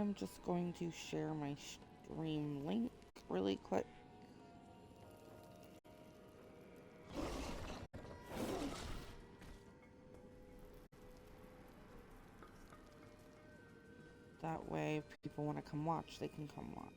I'm just going to share my stream link really quick. That way, if people want to come watch, they can come watch.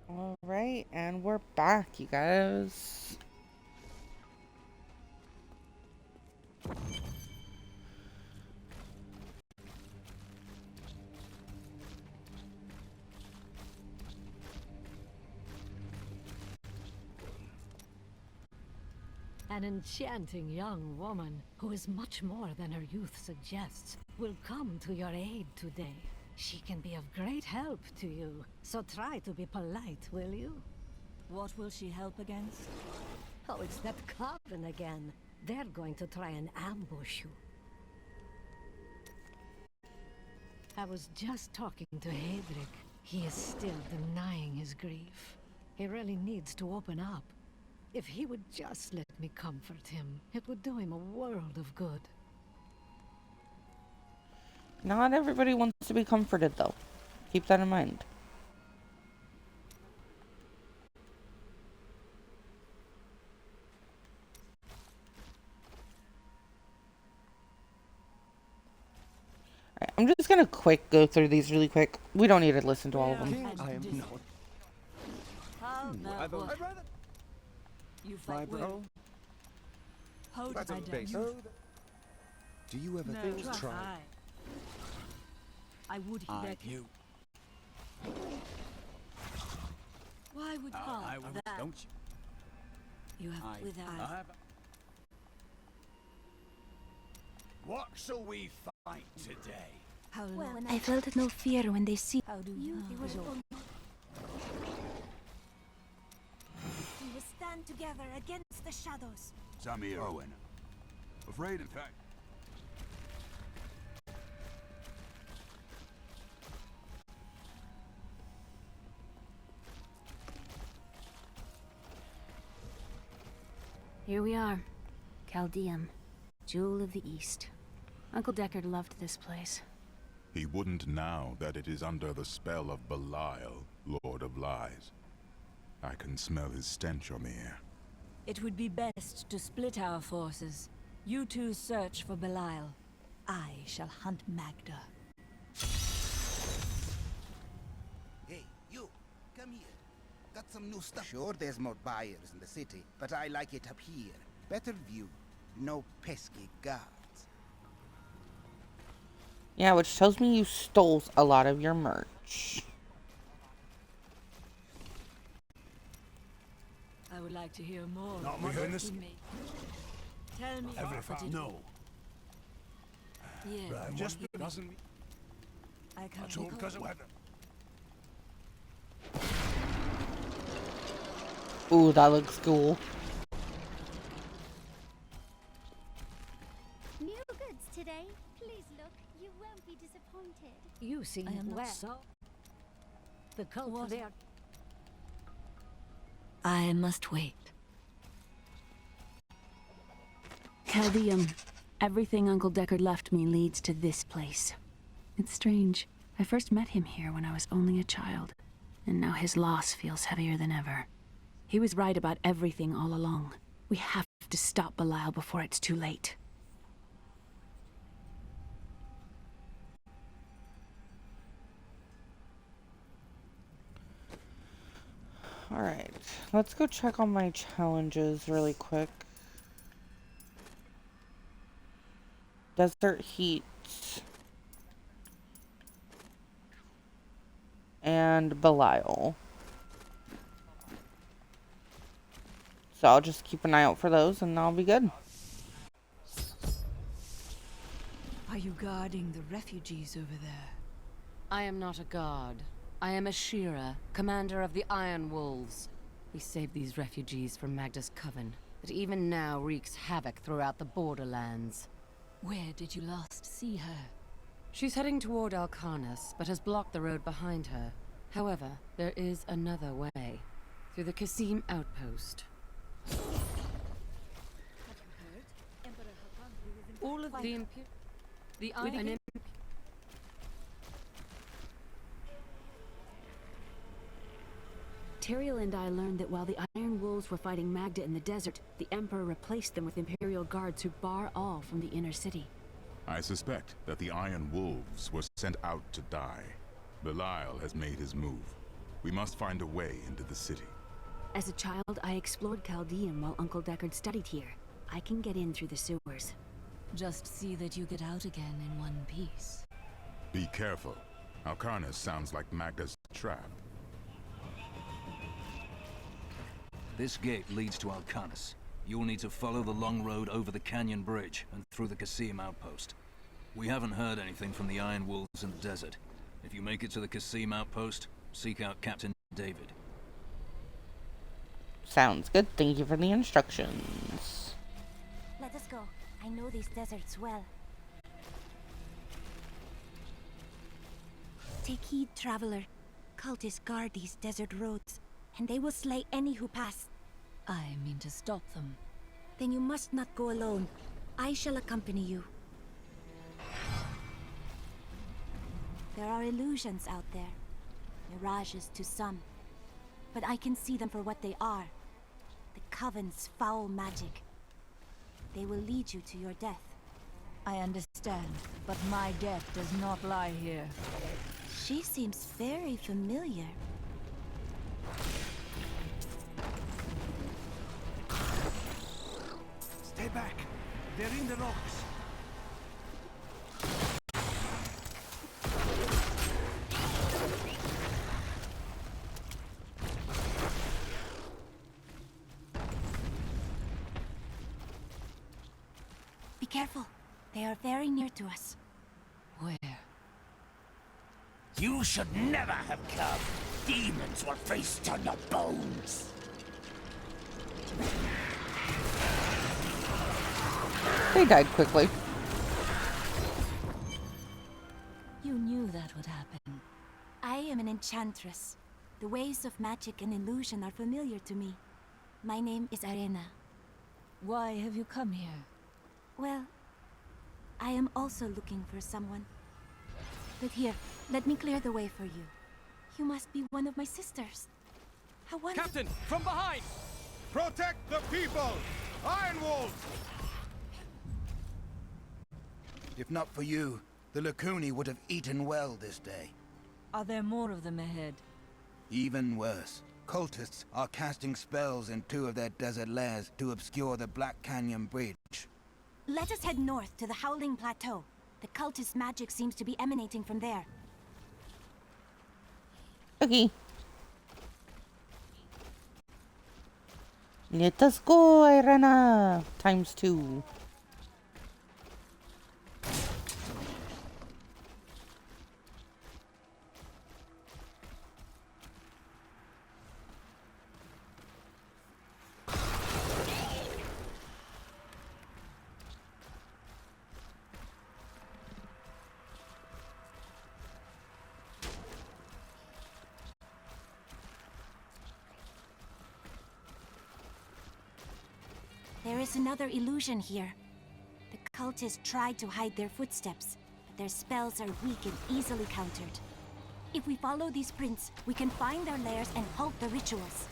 Alright, and we're back, you guys. An enchanting young woman, who is much more than her youth suggests, will come to your aid today. She can be of great help to you, so try to be polite, will you? What will she help against? Oh, it's that coven again. They're going to try and ambush you. I was just talking to Hedrick. He is still denying his grief. He really needs to open up. If he would just let me comfort him, it would do him a world of good. Not everybody wants to be comforted, though. Keep that in mind. Alright, I'm just gonna go through these really quick. We don't need to listen to all of them. I am not. I'd rather you fight well. That's a base. Do you ever think to try? I would hear you. Why would I would, that? Don't you? You have without. What shall we fight today? How well, I felt no fear when they see. How do you? We will stand together against the shadows. Samir Owen. Afraid, in fact. Here we are. Chaldeum, Jewel of the East. Uncle Deckard loved this place. He wouldn't now that it is under the spell of Belial, Lord of Lies. I can smell his stench on the air. It would be best to split our forces. You two search for Belial. I shall hunt Magda. Hey, you! Come here. Got some new stuff. Sure, there's more buyers in the city, but I like it up here. Better view. No pesky guards. Yeah, which tells me you stole a lot of your merch. I would like to hear more. Not me hearing this. Tell me what it No. Yeah, Right, just doesn't. I can't That's all because of weather. Ooh, that looks cool. New goods today. Please look. You won't be disappointed. You seem I am not well. so. The cult there. I must wait. Chaldeum. Everything Uncle Deckard left me leads to this place. It's strange. I first met him here when I was only a child, and now his loss feels heavier than ever. He was right about everything all along. We have to stop Belial before it's too late. Alright, let's go check on my challenges really quick. Desert heat. And Belial. So I'll just keep an eye out for those and I'll be good. Are you guarding the refugees over there? I am not a guard. I am a Shira, commander of the Iron Wolves. We saved these refugees from Magda's coven, that even now wreaks havoc throughout the borderlands. Where did you last see her? She's heading toward Alcarnus, but has blocked the road behind her. However, there is another way, through the Kasim outpost. All of the Iron... Tyrael and I learned that while the Iron Wolves were fighting Magda in the desert, the Emperor replaced them with Imperial guards who bar all from the inner city. I suspect that the Iron Wolves were sent out to die. Belial has made his move. We must find a way into the city. As a child, I explored Chaldean while Uncle Deckard studied here. I can get in through the sewers. Just see that you get out again in one piece. Be careful. Alcarnus sounds like Magda's trap. This gate leads to Alcarnus. You'll need to follow the long road over the canyon bridge and through the Kasim outpost. We haven't heard anything from the Iron Wolves in the desert. If you make it to the Kasim outpost, seek out Captain David. Sounds good. Thank you for the instructions. Let us go. I know these deserts well. Take heed, traveler. Cultists guard these desert roads, and they will slay any who pass. I mean to stop them. Then you must not go alone. I shall accompany you. There are illusions out there. Mirages to some. But I can see them for what they are. The Coven's foul magic. They will lead you to your death. I understand, but my death does not lie here. She seems very familiar. Stay back. They're in the rocks. Be careful. They are very near to us. Where? You should never have come. Demons will feast on your bones. They died quickly. You knew that would happen. I am an enchantress. The ways of magic and illusion are familiar to me. My name is Arena. Why have you come here? Well, I am also looking for someone. But here, let me clear the way for you. You must be one of my sisters. How wonderful. Captain, from behind! Protect the people! Iron Wolves! If not for you, the Lacuni would have eaten well this day. Are there more of them ahead? Even worse. Cultists are casting spells in 2 of their desert lairs to obscure the Black Canyon Bridge. Let us head north to the Howling Plateau. The cultist magic seems to be emanating from there. Okay. Let us go, Irena. ×2. There is another illusion here. The cultists tried to hide their footsteps, but their spells are weak and easily countered. If we follow these prints, we can find their lairs and halt the rituals.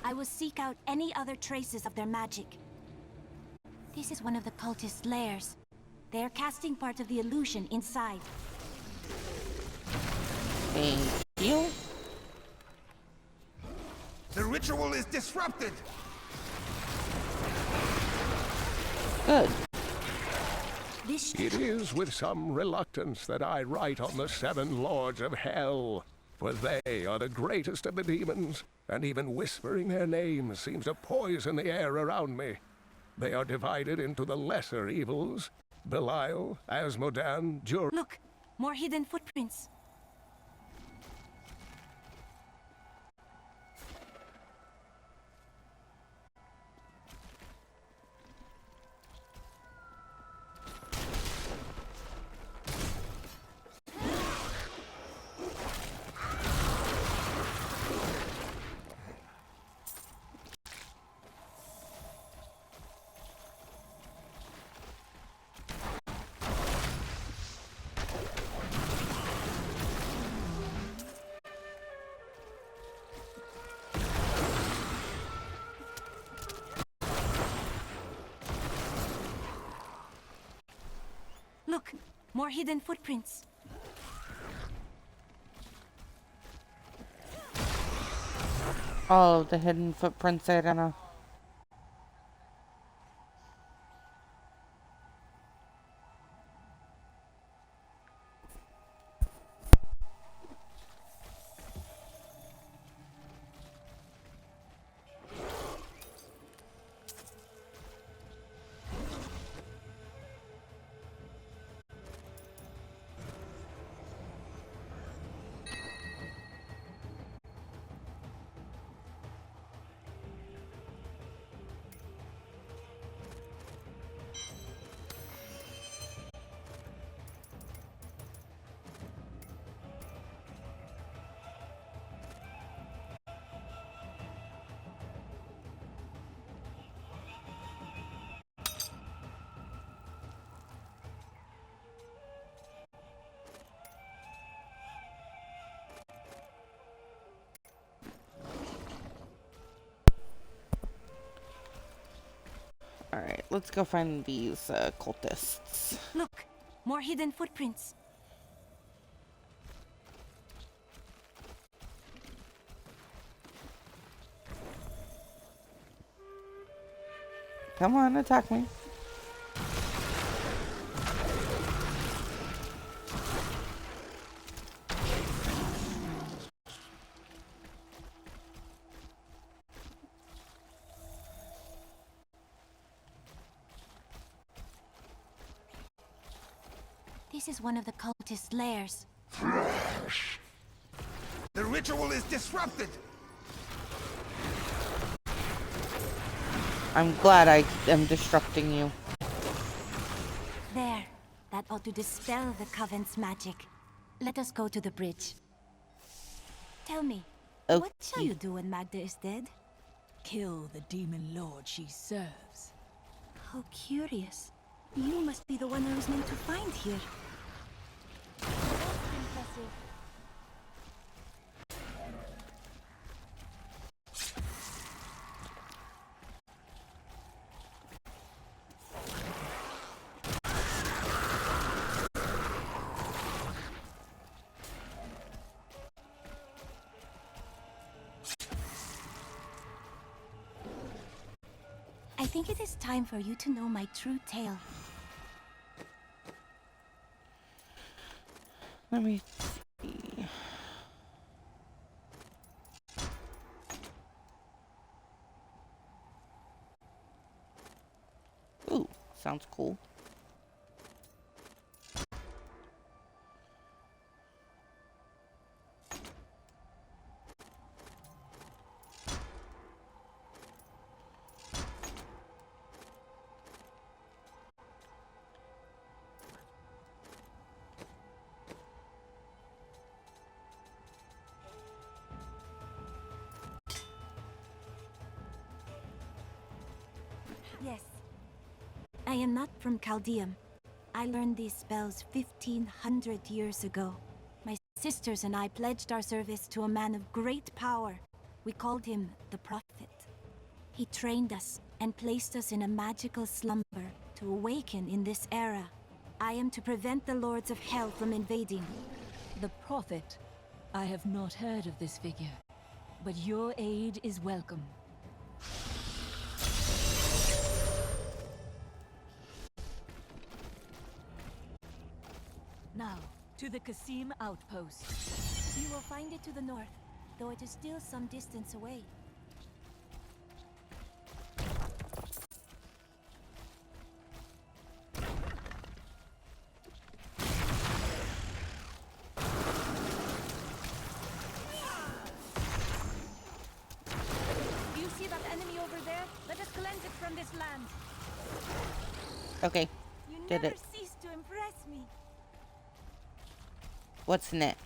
I will seek out any other traces of their magic. This is one of the cultists' lairs. They are casting part of the illusion inside. Thank you. The ritual is disrupted! Good. It is with some reluctance that I write on the 7 lords of hell, for they are the greatest of the demons, and even whispering their names seems to poison the air around me. They are divided into the lesser evils, Belial, Asmodan, Look, more hidden footprints. Look, more hidden footprints. All of the hidden footprints, I don't know. Alright, let's go find these cultists. Look, more hidden footprints. Come on, attack me. This is one of the cultist lairs. The ritual is disrupted! I'm glad I am disrupting you. There. That ought to dispel the Coven's magic. Let us go to the bridge. Tell me, what shall you do when Magda is dead? Kill the demon lord she serves. How curious. You must be the one I was meant to find here. Impressive. I think it is time for you to know my true tale. Let me see. Ooh, sounds cool. Yes. I am not from Chaldeum. I learned these spells 1500 years ago. My sisters and I pledged our service to a man of great power. We called him the Prophet. He trained us and placed us in a magical slumber to awaken in this era. I am to prevent the Lords of Hell from invading. The Prophet? I have not heard of this figure. but your aid is welcome. Now, to the Qasim outpost. You will find it to the north, though it is still some distance away. Do you see that enemy over there? Let us cleanse it from this land. Okay, You did never it. cease to impress me. What's next?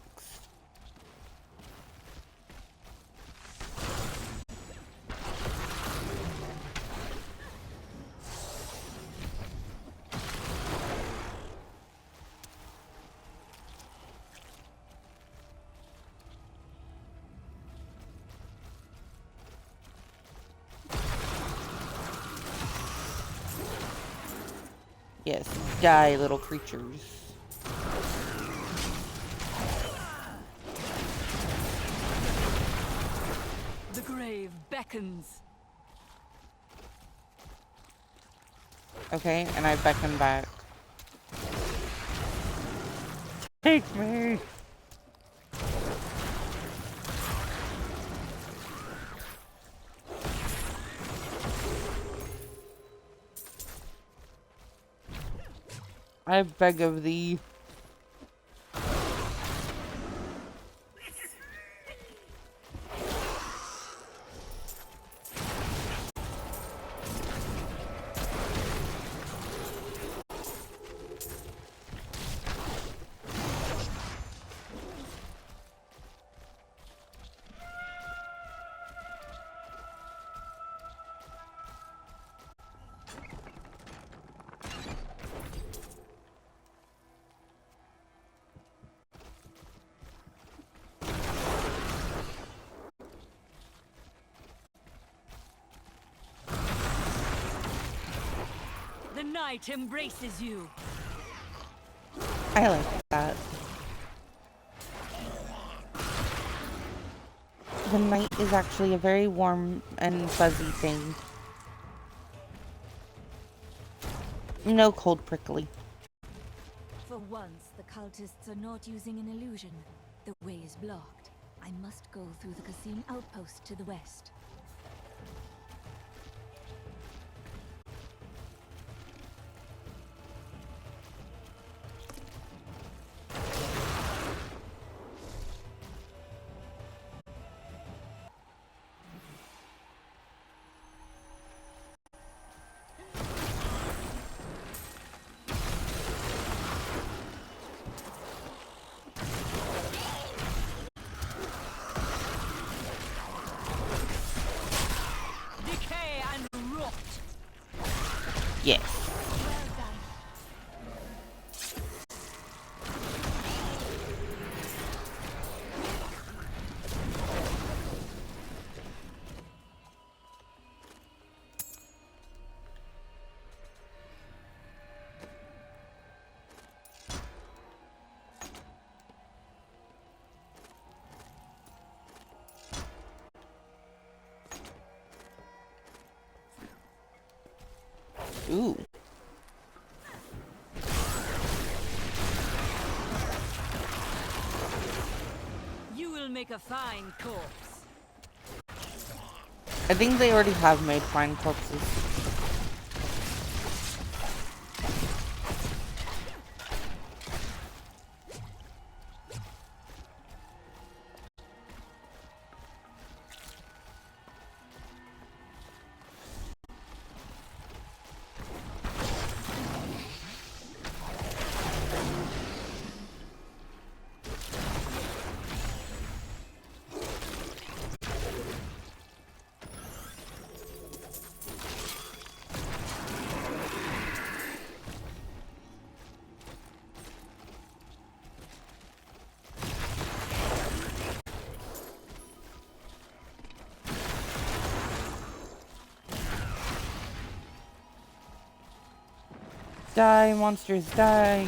Yes, die, little creatures. The grave beckons. Okay, and I beckon back. Take me! I beg of thee. The night embraces you. I like that. The night is actually a very warm and fuzzy thing. No cold prickly. For once, the cultists are not using an illusion. The way is blocked. I must go through the Qasim outpost to the west. Decay and rot. Yes. Ooh. You will make a fine corpse. I think they already have made fine corpses. Die, monsters, die!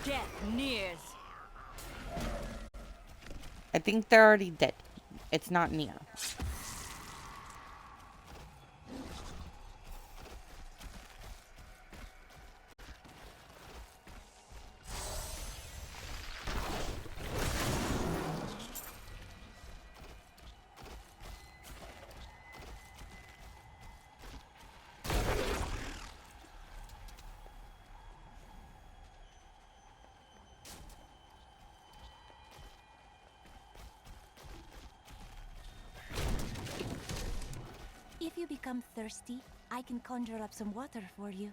death nears. I think they're already dead. It's not near. If you become thirsty, I can conjure up some water for you.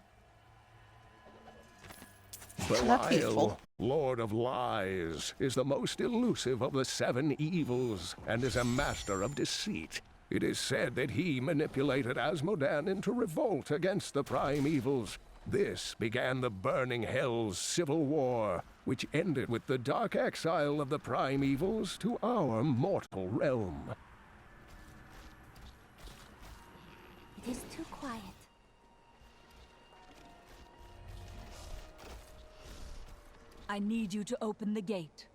Belial, Lord of Lies, is the most elusive of the 7 evils and is a master of deceit. It is said that he manipulated Asmodan into revolt against the prime evils. This began the Burning Hell's civil war, which ended with the dark exile of the prime evils to our mortal realm. It is too quiet. I need you to open the gate.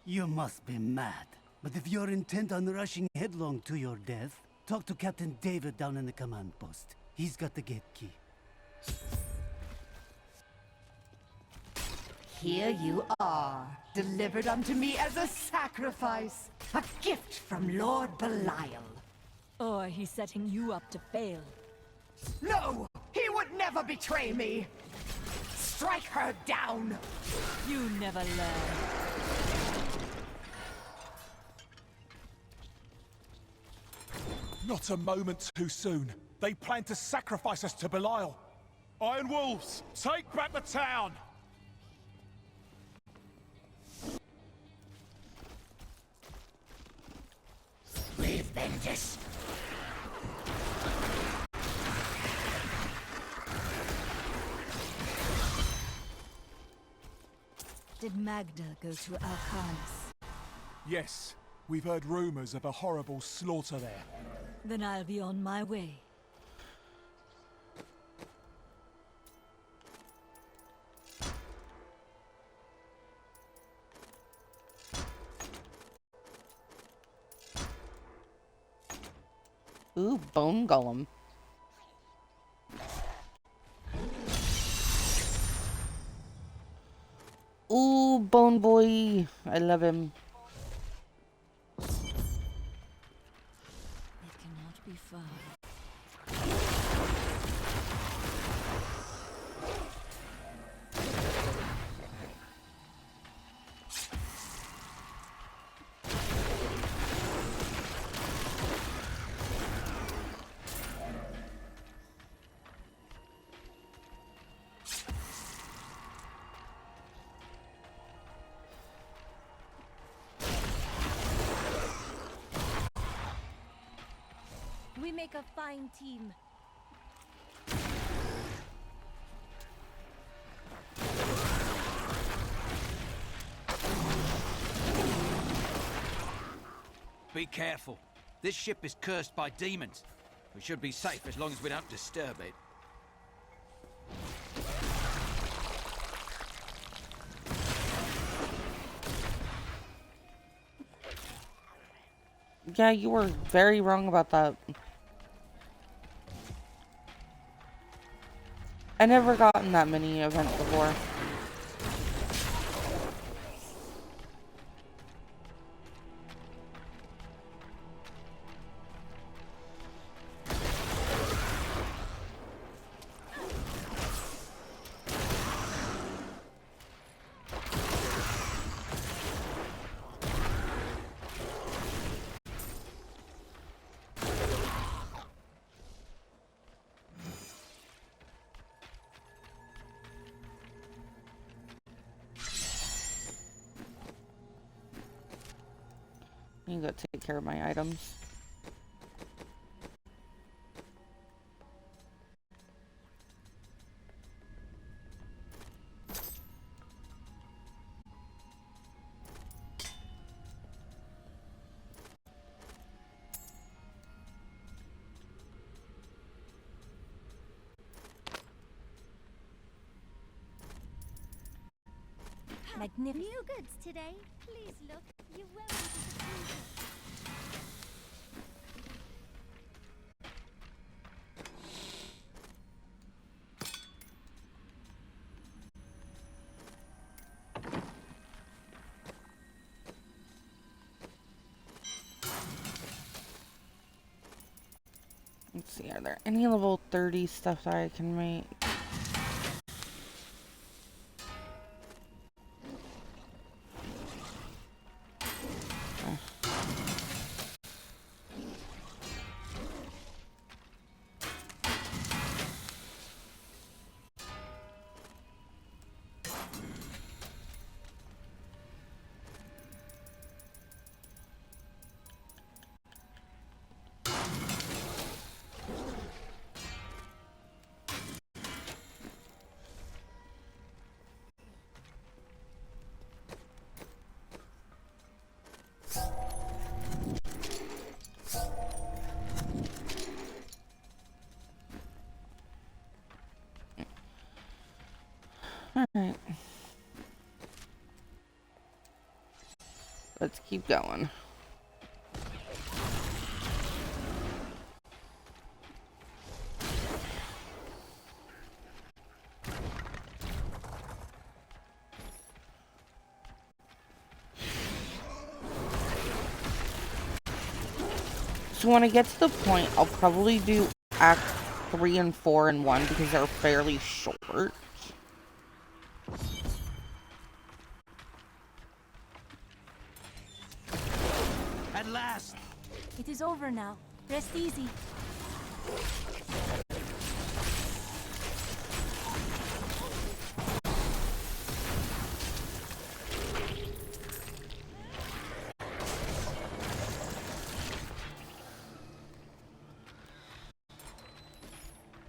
You must be mad. But if you're intent on rushing headlong to your death, talk to Captain David down in the command post. He's got the gate key. Here you are, delivered unto me as a sacrifice, a gift from Lord Belial. Or he's setting you up to fail. No! He would never betray me! Strike her down! You never learn. Not a moment too soon. They plan to sacrifice us to Belial. Iron Wolves, take back the town! We've been dis... Did Magda go to Alcanis? Yes, we've heard rumors of a horrible slaughter there. Then I'll be on my way. Ooh, bone golem. Ooh, bone boy. I love him. It cannot be far. We make a fine team. Be careful. This ship is cursed by demons. We should be safe as long as we don't disturb it. Yeah, you were very wrong about that. I never gotten that many events before. I need to take care of my items. Magnificent. New goods today. Please look. You won't be disappointed. Let's see, are there any level 30 stuff that I can make? Alright. Let's keep going. So when I get to the point, I'll probably do Act 3 and 4 in one because they're fairly short. At last! It is over now. Rest easy.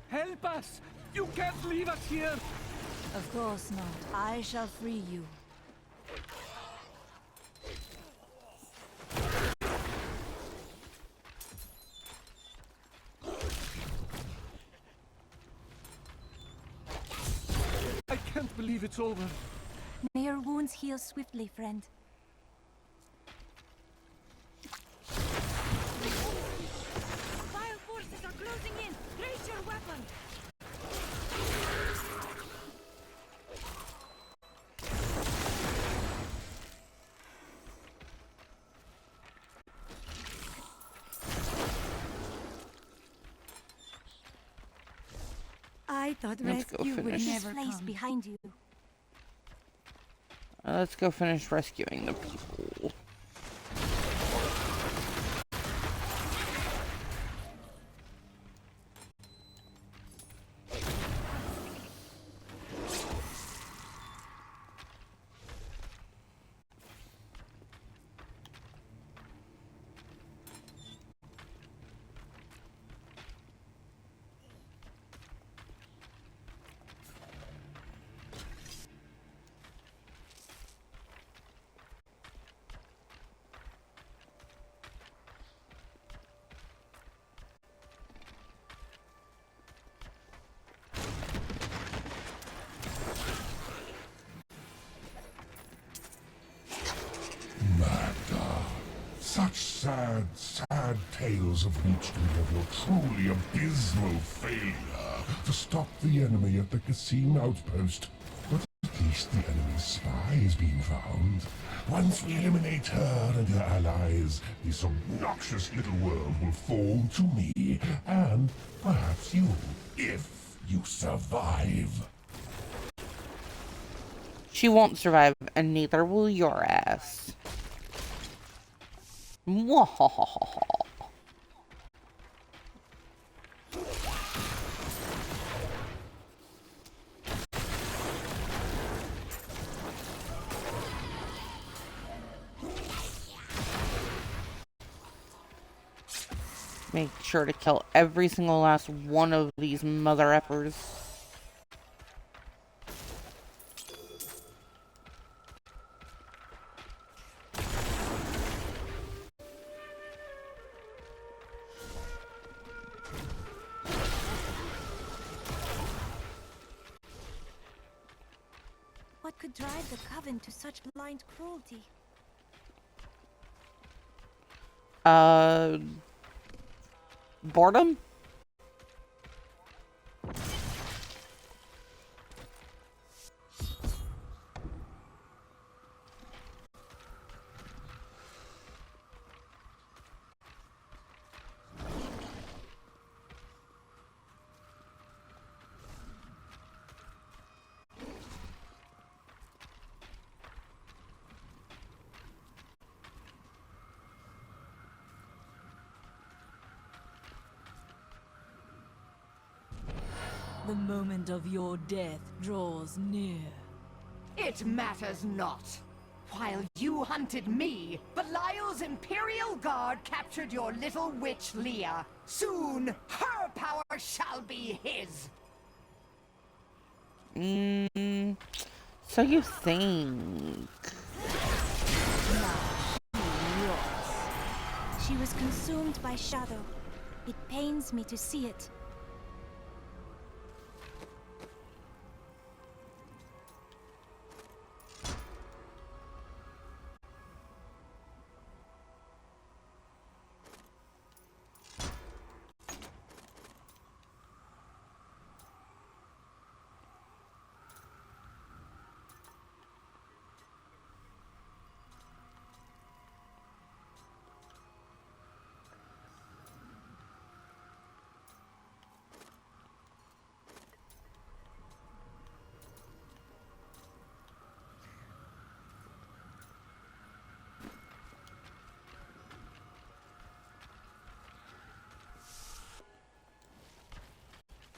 Help us! You can't leave us here! Of course not. I shall free you. I can't believe it's over. May your wounds heal swiftly, friend. Vile forces are closing in. Raise your weapon. I thought Let's go rescue would finish. never place behind you. Let's go finish rescuing the people. Such sad, sad tales have reached me of your truly abysmal failure to stop the enemy at the Cassim outpost. But at least the enemy's spy is being found. Once we eliminate her and her allies, this obnoxious little world will fall to me, and perhaps you, if you survive. She won't survive, and neither will your ass. Mwahahaha. Make sure to kill every single last one of these mother effers. What could drive the Coven to such blind cruelty? Boredom? The moment of your death draws near. It matters not. While you hunted me, Belial's Imperial Guard captured your little witch Leah. Soon, her power shall be his. So you think? She was consumed by shadow. It pains me to see it.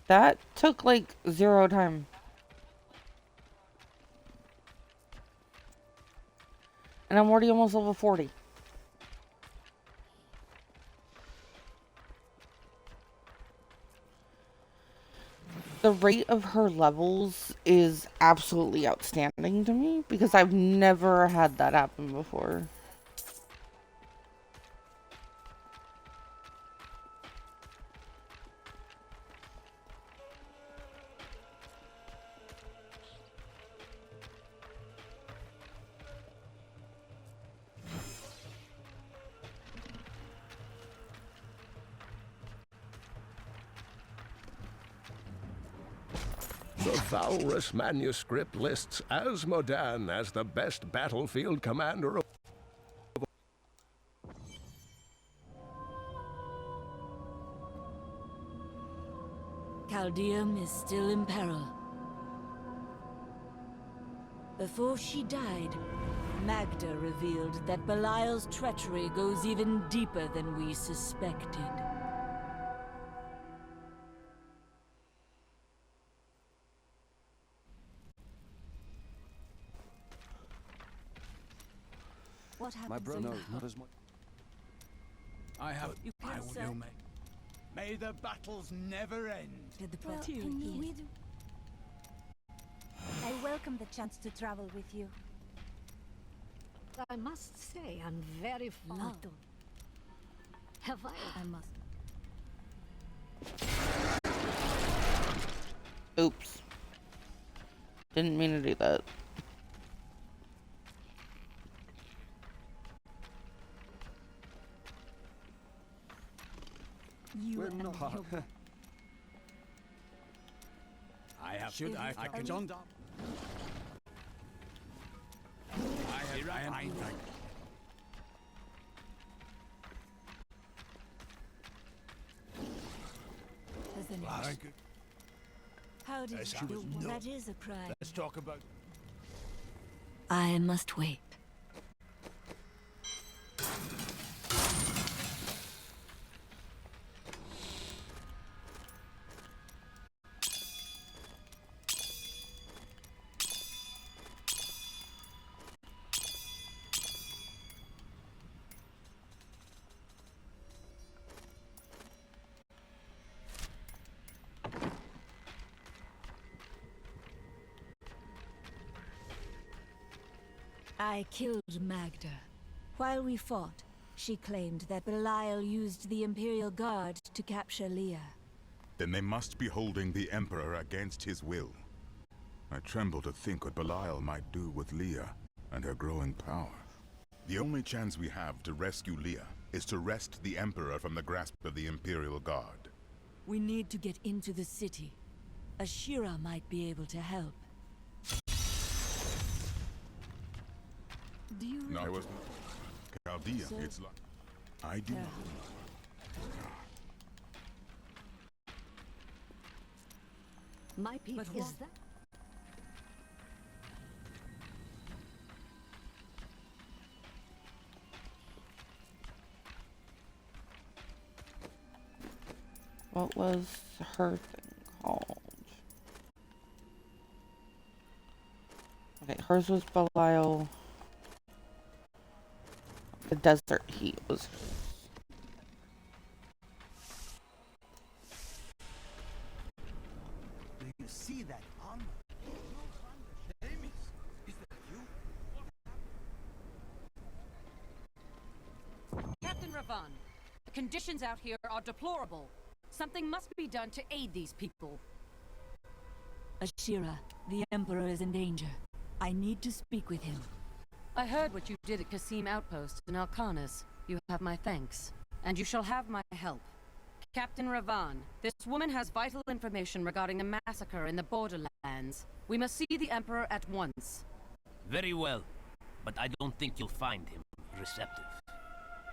That took like 0 time. And I'm already almost level 40. The rate of her levels is absolutely outstanding to me because I've never had that happen before. The Valrus manuscript lists Asmodan as the best battlefield commander of... Caldeum is still in peril. Before she died, Magda revealed that Belial's treachery goes even deeper than we suspected. What happens? My brother, no, not as much. I have. You I can will say- know, mate. May the battles never end. Did the Well, platoon and hear? we do. I welcome the chance to travel with you. I must say, I'm very fond of. Have I must. Oops. Didn't mean to do that. You We're and not. your I have. Should I can John Dob. I am. As the Thank next. you. How did Yes, you I do? was no- That is a crime. Let's talk about. I must wait. I killed Magda. While we fought, she claimed that Belial used the Imperial Guard to capture Leah. Then they must be holding the Emperor against his will. I tremble to think what Belial might do with Leah and her growing power. The only chance we have to rescue Leah is to wrest the Emperor from the grasp of the Imperial Guard. We need to get into the city. Ashira might be able to help. Do you... No, I was... Chaldea, So- it's like... I do... My people. But Is what- that? What was her thing called? Okay, hers was Belial. The Desert Heat was hers. Do you see that armor? Captain Ravan, the conditions out here are deplorable. Something must be done to aid these people. Ashira, the Emperor is in danger. I need to speak with him. I heard what you did at Qasim Outpost in Alcanis. You have my thanks. And you shall have my help. Captain Ravan, this woman has vital information regarding the massacre in the borderlands. We must see the Emperor at once. Very well, but I don't think you'll find him receptive.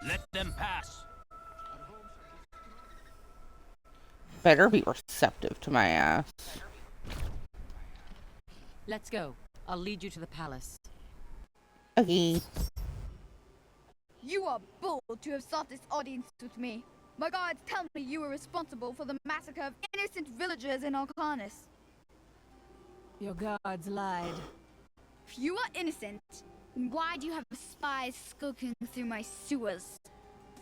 Let them pass! Better be receptive to my ass. Let's go. I'll lead you to the palace. Okay. You are bold to have sought this audience with me. My guards tell me you were responsible for the massacre of innocent villagers in Alcanis. Your guards lied. If you are innocent, then why do you have spies skulking through my sewers?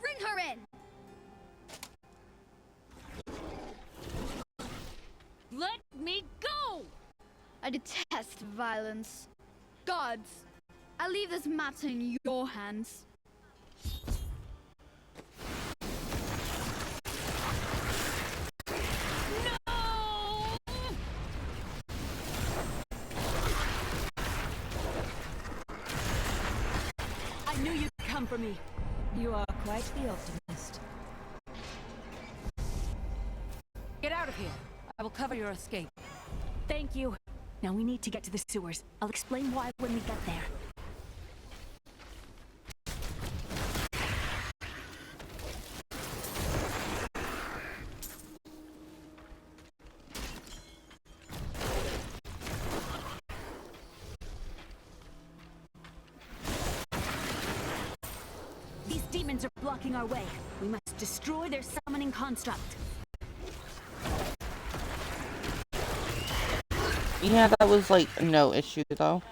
Bring her in! Let me go! I detest violence. Guards, I leave this matter in your hands. I knew you'd come for me. You are quite the optimist. Get out of here. I will cover your escape. Thank you. Now we need to get to the sewers. I'll explain why when we get there. These demons are blocking our way. We must destroy their summoning construct. Yeah, that was like no issue though.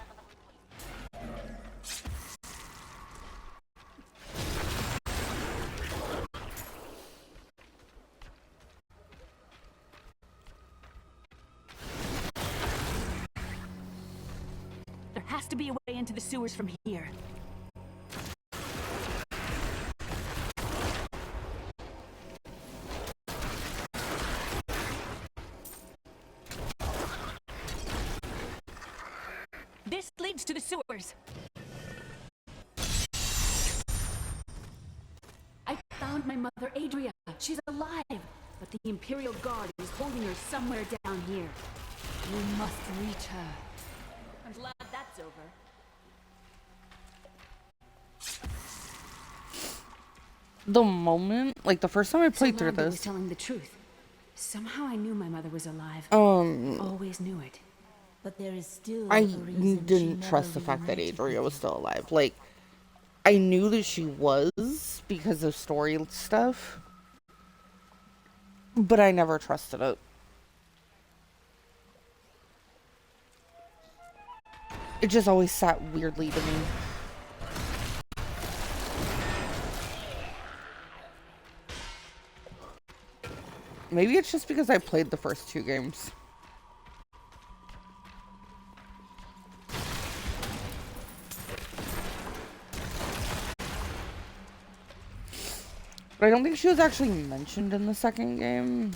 There has to be a way into the sewers from here. This leads to the sewers. I found my mother, Adria. She's alive, but the Imperial Guard is holding her somewhere down here. You must reach her. I'm glad that's over. The moment, like the first time I played through Amanda was this, telling the truth. Somehow I knew my mother was alive. Always knew it. But there is still I a reason she didn't never trust the fact that reunited Adria with was still alive. Like, I knew that she was because of story stuff, but I never trusted it. It just always sat weirdly to me. Maybe it's just because I played the first two games. But I don't think she was actually mentioned in the second game.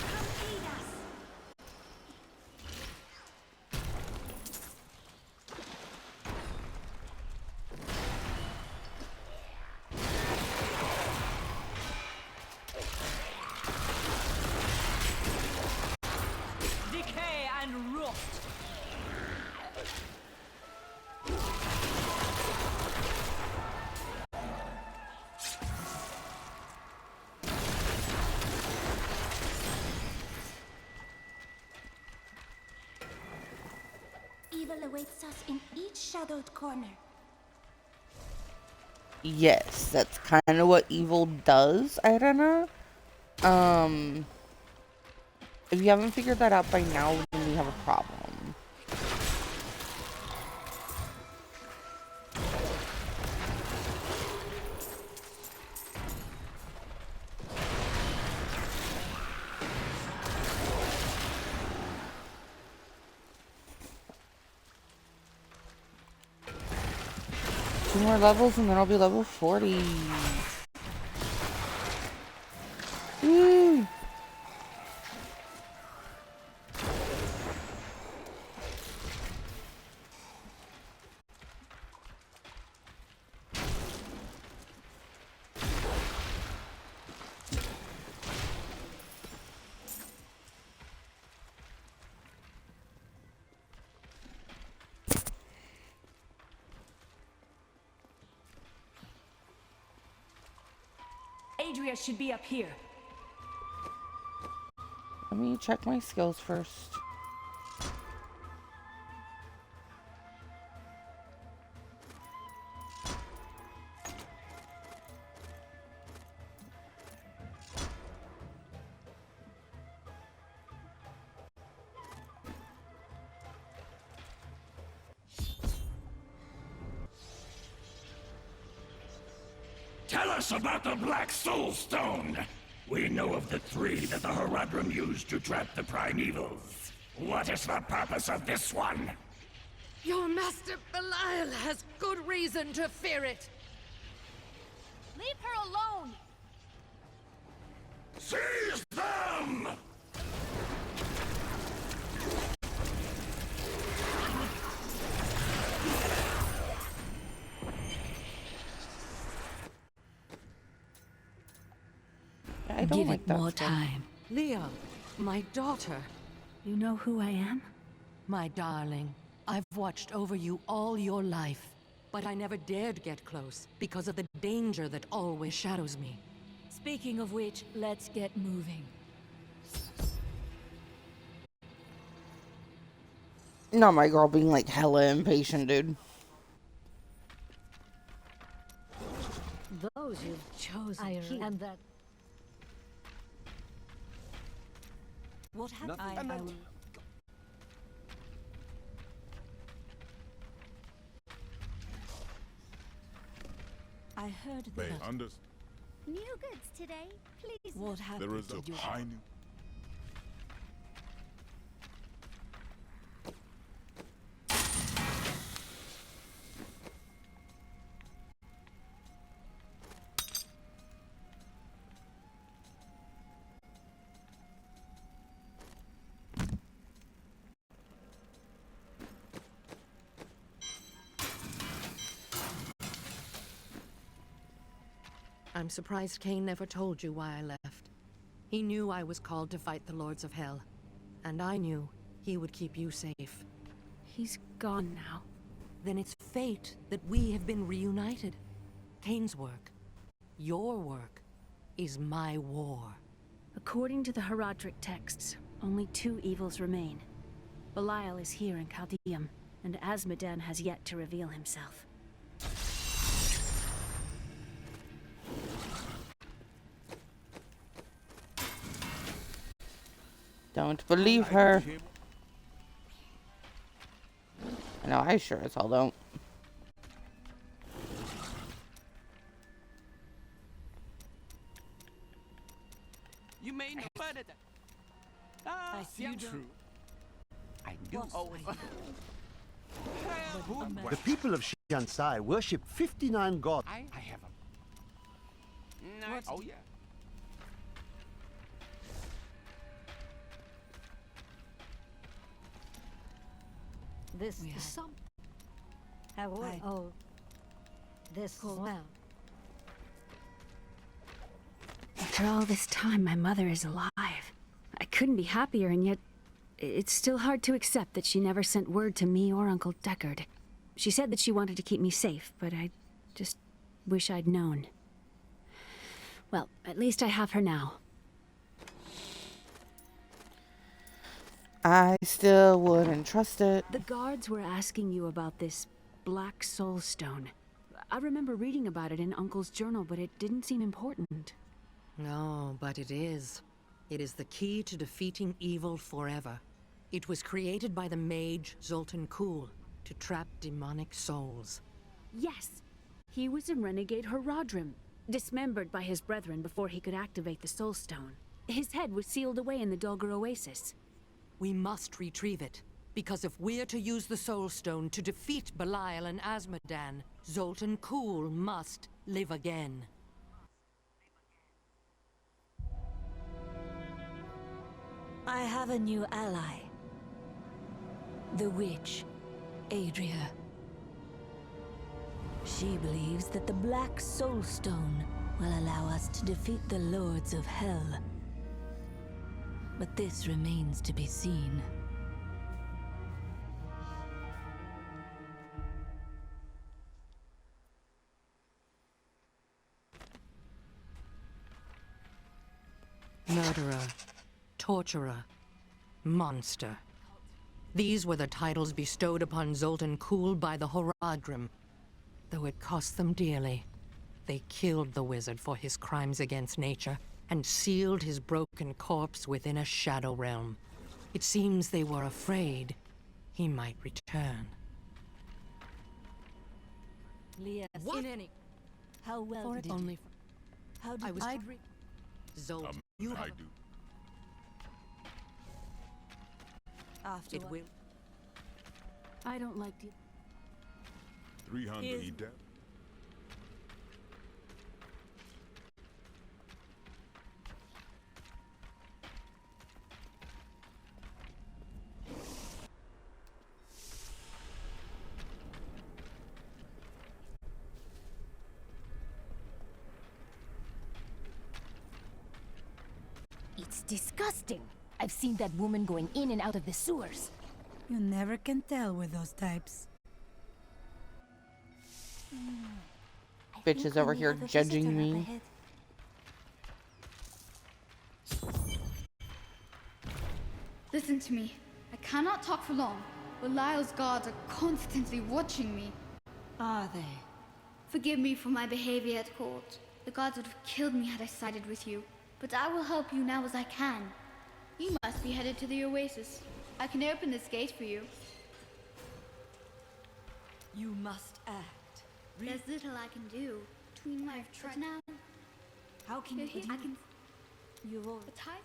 awaits us in each shadowed corner. Yes, that's kind of what evil does, I don't know. If you haven't figured that out by now, then we have a problem. 2 more levels and then I'll be level 40. Woo! Adria should be up here. Let me check my skills first. Tell us about the Black Soul Stone. We know of the 3 that the Horadrim used to trap the Primevals. What is the purpose of this one? Your master Belial has good reason to fear it. Leave her alone! Seize them! I don't Give like it that more stuff. time. Leah, my daughter. You know who I am? My darling, I've watched over you all your life. But I never dared get close because of the danger that always shadows me. Speaking of which, let's get moving. Not my girl being like hella impatient, dude. Those you've chosen and that. What happened? I will... I heard They that. understand. New goods today, please. What happened? There is a pine. I'm surprised Cain never told you why I left. He knew I was called to fight the Lords of Hell. And I knew he would keep you safe. He's gone now. Then it's fate that we have been reunited. Cain's work, your work, is my war. According to the Horadric texts, only 2 evils remain. Belial is here in Chaldeum, and Azmodan has yet to reveal himself. Don't believe her. I know, I sure as hell don't. You may know better than... I see you true. I knew so. The people of Shansai worship 59 gods. I have a... What? Oh, yeah. This is some. Oh, this well. After all this time, my mother is alive. I couldn't be happier, and yet it's still hard to accept that she never sent word to me or Uncle Deckard. She said that she wanted to keep me safe, but I just wish I'd known. Well, at least I have her now. I still wouldn't trust it. The guards were asking you about this black soul stone. I remember reading about it in Uncle's journal, but it didn't seem important. No, but it is. It is the key to defeating evil forever. It was created by the mage Zoltan Kuhl to trap demonic souls. Yes, he was a renegade Haradrim, dismembered by his brethren before he could activate the soul stone. His head was sealed away in the Dulgar Oasis. We must retrieve it, because if we're to use the soul stone to defeat Belial and Azmodan, Zoltan Kuhl must live again. I have a new ally. The witch, Adria. She believes that the Black Soul Stone will allow us to defeat the Lords of Hell. But this remains to be seen. Murderer, torturer, monster. These were the titles bestowed upon Zoltan Kuhl by the Horadrim. Though it cost them dearly, they killed the wizard for his crimes against nature and sealed his broken corpse within a shadow realm. It seems they were afraid he might return. Leah, What? How well For did it you? only. How did I was. you? Zoltan, you have. I do. After It what? will. I don't like to... 300 Here's- Edep. It's disgusting. I've seen that woman going in and out of the sewers. You never can tell with those types. Bitch is over here judging me. Listen to me. I cannot talk for long. Belial's guards are constantly watching me. Are they? Forgive me for my behavior at court. The gods would have killed me had I sided with you. But I will help you now as I can. You must be headed to the Oasis. I can open this gate for you. You must act. There's little I can do. Between my but now, How can you're you? here. I can. You will. But I.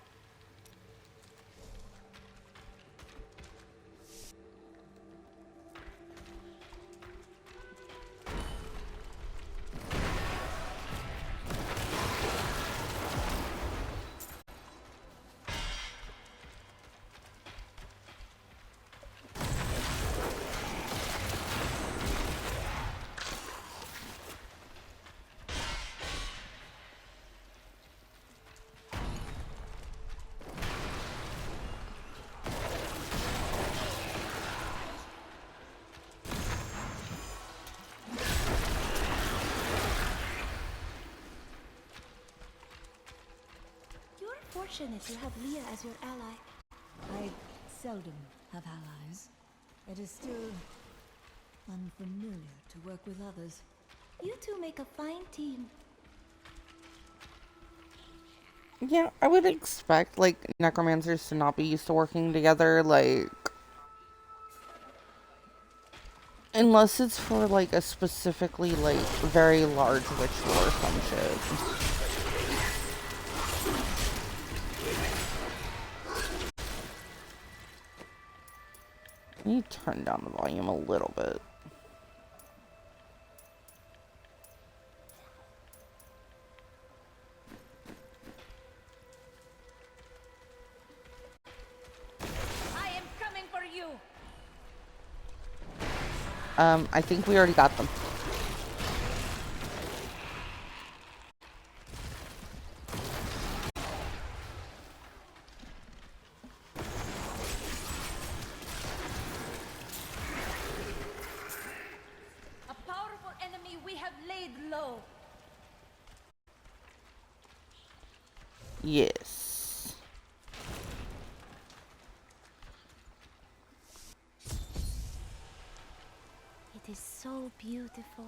You're fortunate to have Leah as your ally. I seldom have allies. It is still unfamiliar to work with others. You two make a fine team. Yeah, I would expect, like, necromancers to not be used to working together, like... Unless it's for, like, a specifically, like, very large ritual or some shit. Can you turn down the volume a little bit? I am coming for you. I think we already got them. A powerful enemy we have laid low. Yes. so beautiful.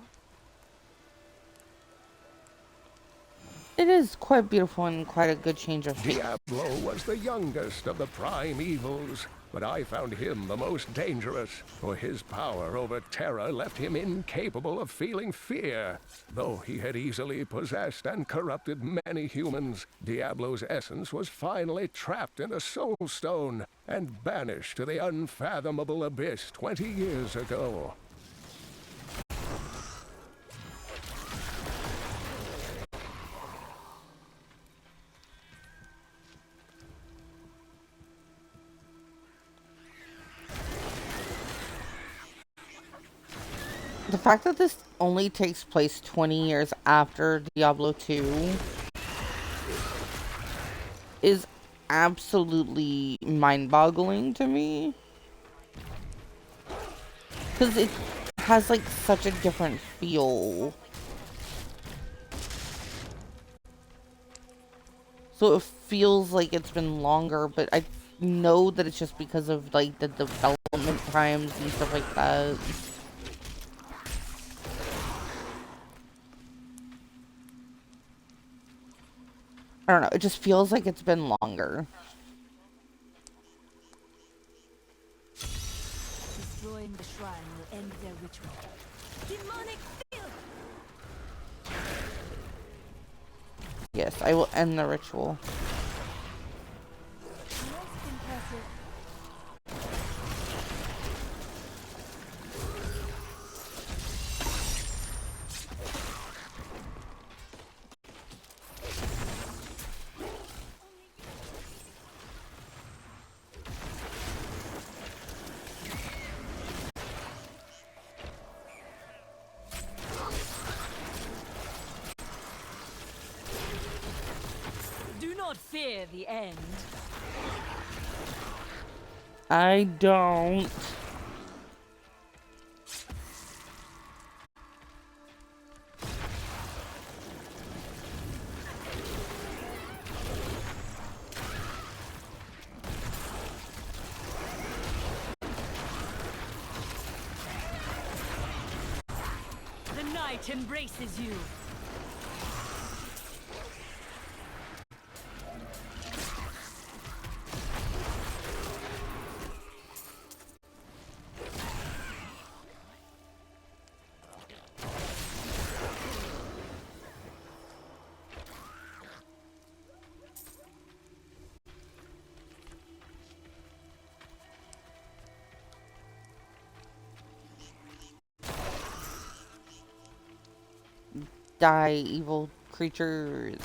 It is quite beautiful and quite a good change of shape. Diablo was the youngest of the prime evils, but I found him the most dangerous, for his power over terror left him incapable of feeling fear. Though he had easily possessed and corrupted many humans, Diablo's essence was finally trapped in a soul stone and banished to the unfathomable abyss 20 years ago. The fact that this only takes place 20 years after Diablo 2 is absolutely mind-boggling to me. Because it has like such a different feel. So it feels like it's been longer, but I know that it's just because of like the development times and stuff like that. I don't know, it just feels like it's been longer. Destroying the shrine will end their ritual. Demonic field! Yes, I will end the ritual. Most impressive. Do not fear the end. I don't. The night embraces you. Die, evil creatures.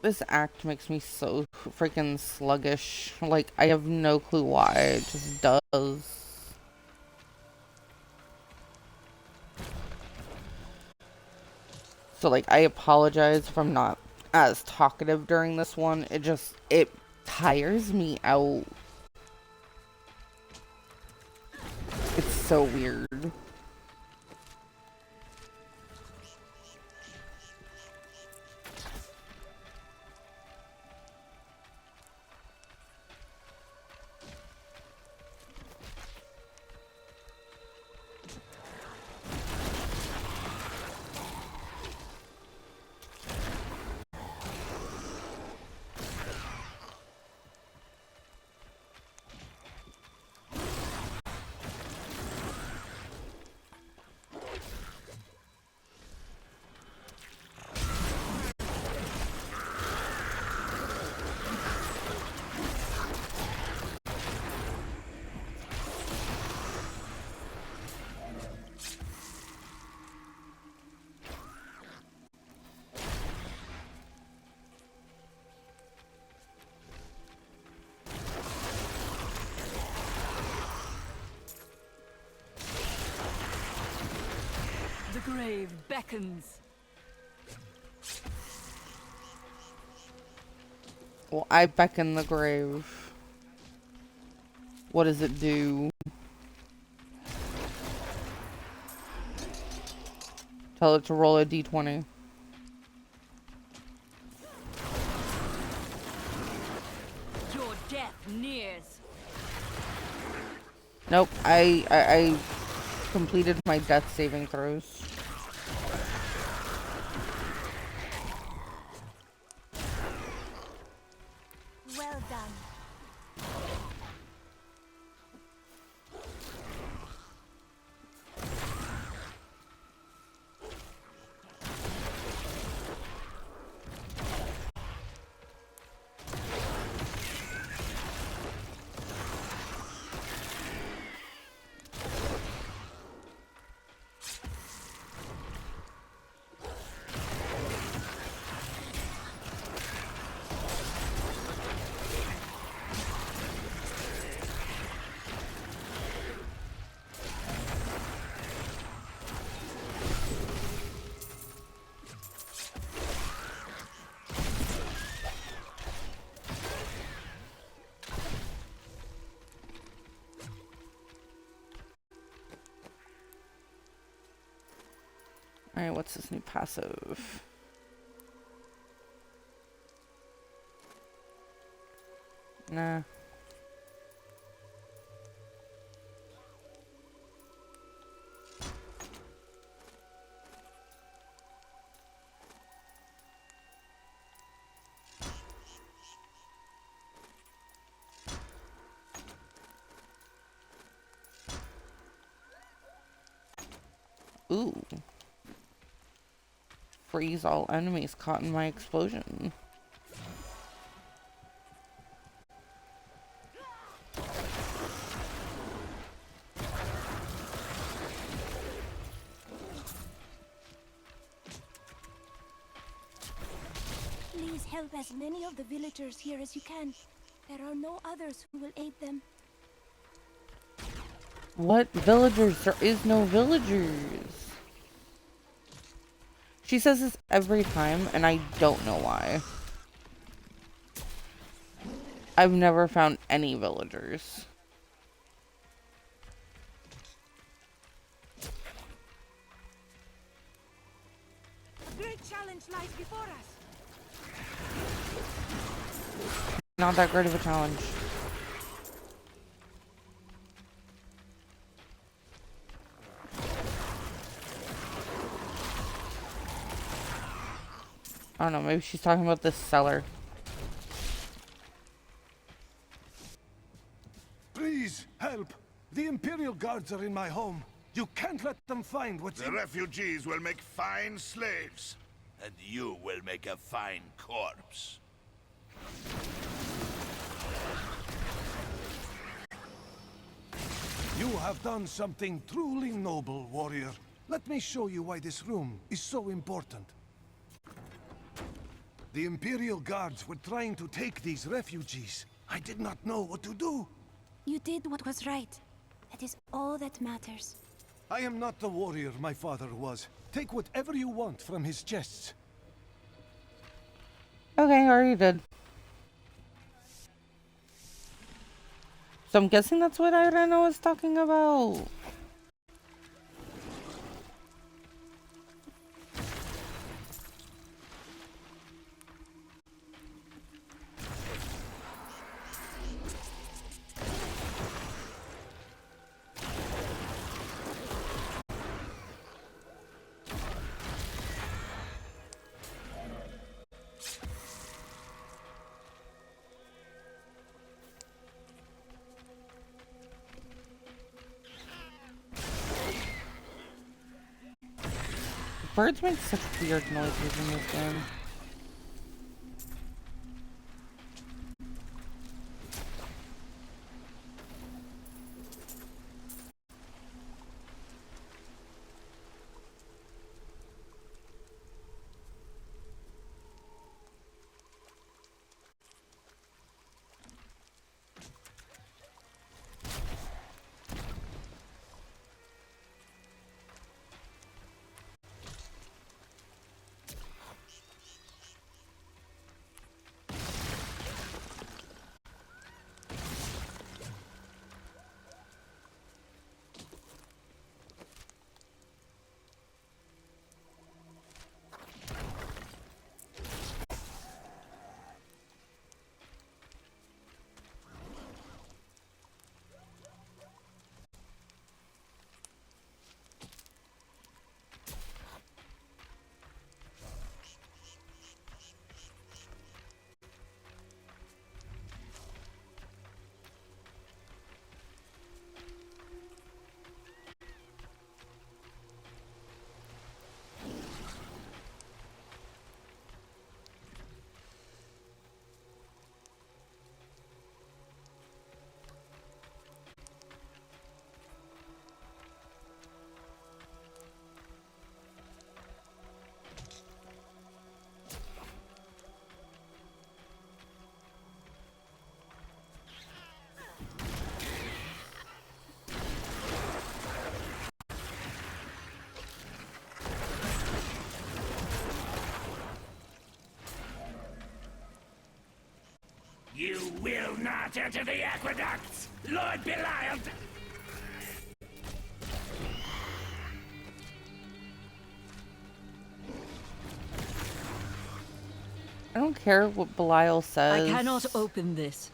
This act makes me so freaking sluggish. Like, I have no clue why. It just does. So, like, I apologize if I'm not as talkative during this one. It tires me out. It's so weird. grave beckons. Well, I beckon the grave. What does it do? Tell it to roll a d20. Your death nears. Nope, I completed my death saving throws. Well done. Alright, what's this new passive? Nah. Ooh. Freeze all enemies caught in my explosion. Please help as many of the villagers here as you can. There are no others who will aid them. What villagers? There is no villagers. She says this every time, and I don't know why. I've never found any villagers. A great challenge lies before us. Not that great of a challenge. I don't know, maybe she's talking about this cellar. Please, help! The Imperial Guards are in my home. You can't let them find what's The refugees will make fine slaves, and you will make a fine corpse. You have done something truly noble, warrior. Let me show you why this room is so important. The Imperial Guards were trying to take these refugees. I did not know what to do. You did what was right. That is all that matters. I am not the warrior my father was. Take whatever you want from his chests. Okay, I already did. So I'm guessing that's what Irena was talking about. Birds make such weird noises in this game. You will not enter the aqueducts, Lord Belial. I don't care what Belial says. I cannot open this.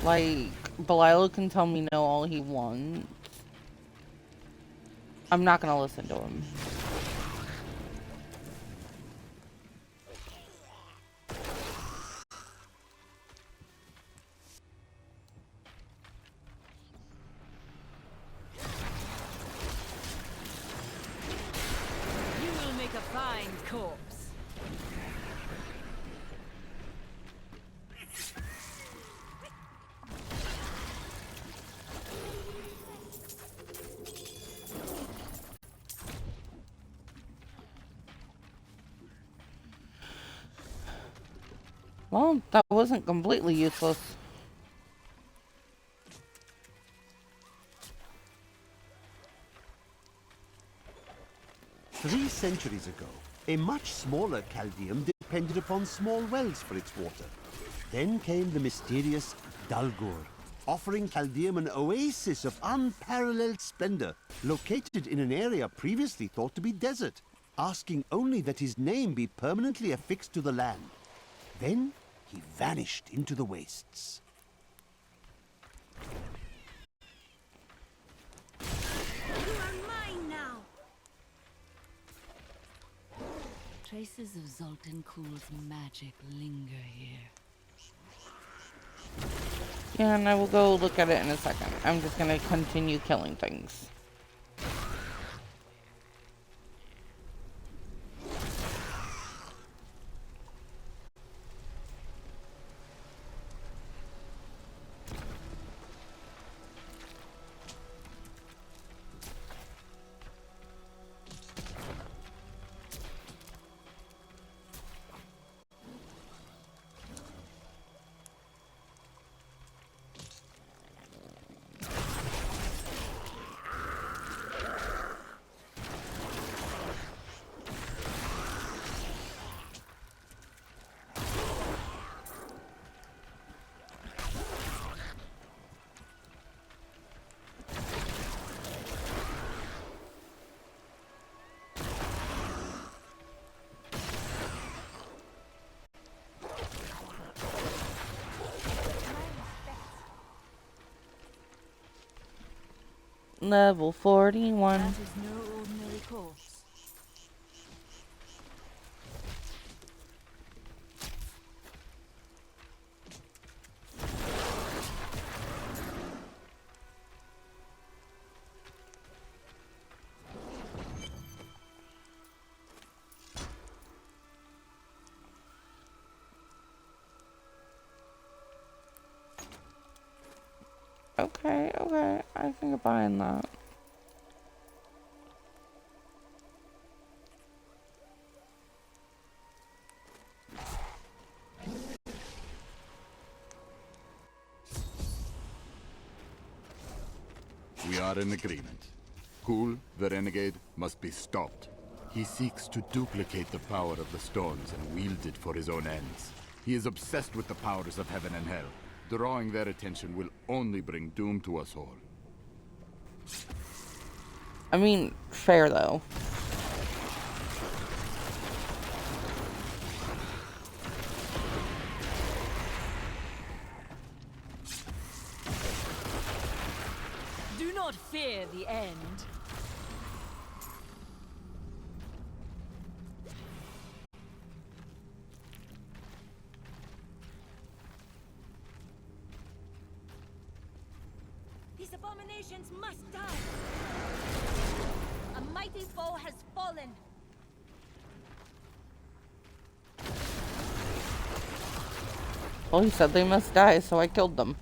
Like, Belial can tell me no all he wants. I'm not gonna listen to him. You will make a fine corpse. Well, that wasn't completely useless. Three centuries ago, a much smaller Chaldeum depended upon small wells for its water. Then came the mysterious Dalgur, offering Chaldeum an oasis of unparalleled splendor, located in an area previously thought to be desert, asking only that his name be permanently affixed to the land. Then he vanished into the wastes. You are mine now! Traces of Zoltan Kuhl's magic linger here. Yeah, and I will go look at it in a second. I'm just gonna continue killing things. Level 41. That is no ordinary corpse. Okay, I can get behind that. We are in agreement. Kuhl, the renegade, must be stopped. He seeks to duplicate the power of the stones and wield it for his own ends. He is obsessed with the powers of heaven and hell. Drawing their attention will only bring doom to us all. I mean, fair though. Do not fear the end. These abominations must die! A mighty foe has fallen! Well, he said they must die, so I killed them.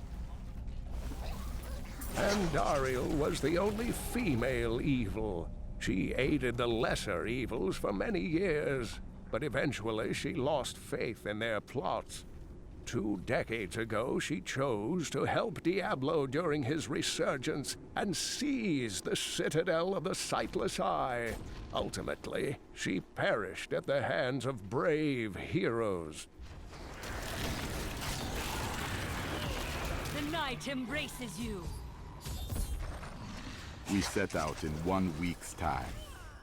Andariel was the only female evil. She aided the lesser evils for many years, but eventually she lost faith in their plots. 2 decades ago, she chose to help Diablo during his resurgence and seize the citadel of the Sightless Eye. Ultimately, she perished at the hands of brave heroes. The night embraces you. We set out in 1 week's time,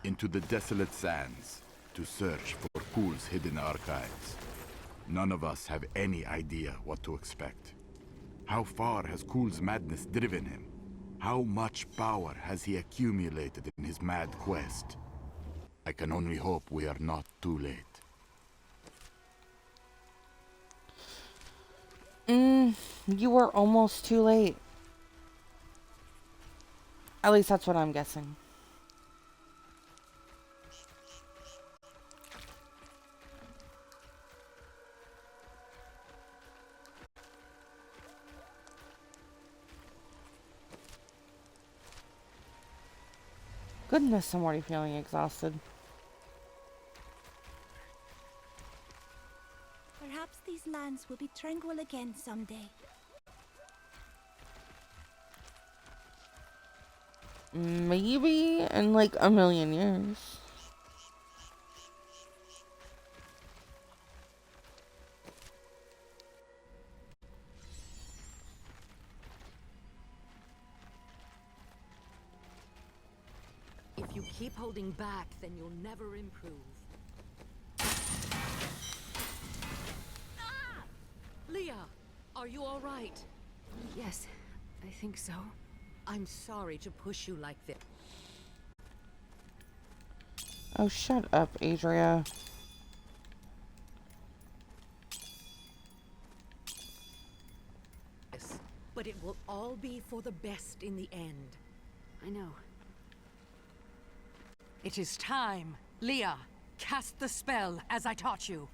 into the desolate sands, to search for Kul's hidden archives. None of us have any idea what to expect. How far has Kul's madness driven him? How much power has he accumulated in his mad quest? I can only hope we are not too late. You were almost too late. At least that's what I'm guessing. Goodness, I'm already feeling exhausted. Perhaps these lands will be tranquil again someday. Maybe in like a million years. If you keep holding back, then you'll never improve. Ah! Leah, are you all right? Yes, I think so. I'm sorry to push you like this. Oh, shut up, Adria. But it will all be for the best in the end. I know. It is time. Leah, cast the spell as I taught you.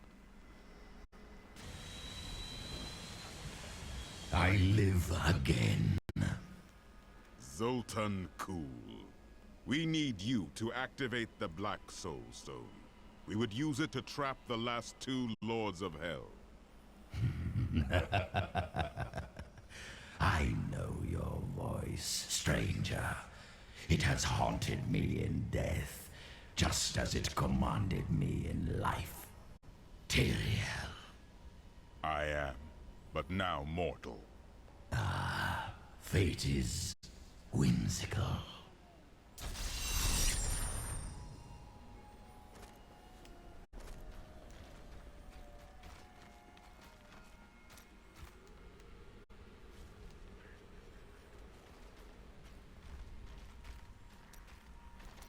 I live again. Zoltan Kul. We need you to activate the Black Soul Stone. We would use it to trap the last 2 Lords of Hell. I know your voice, stranger. It has haunted me in death, just as it commanded me in life. Tyrael. I am, but now mortal. Fate is whimsical.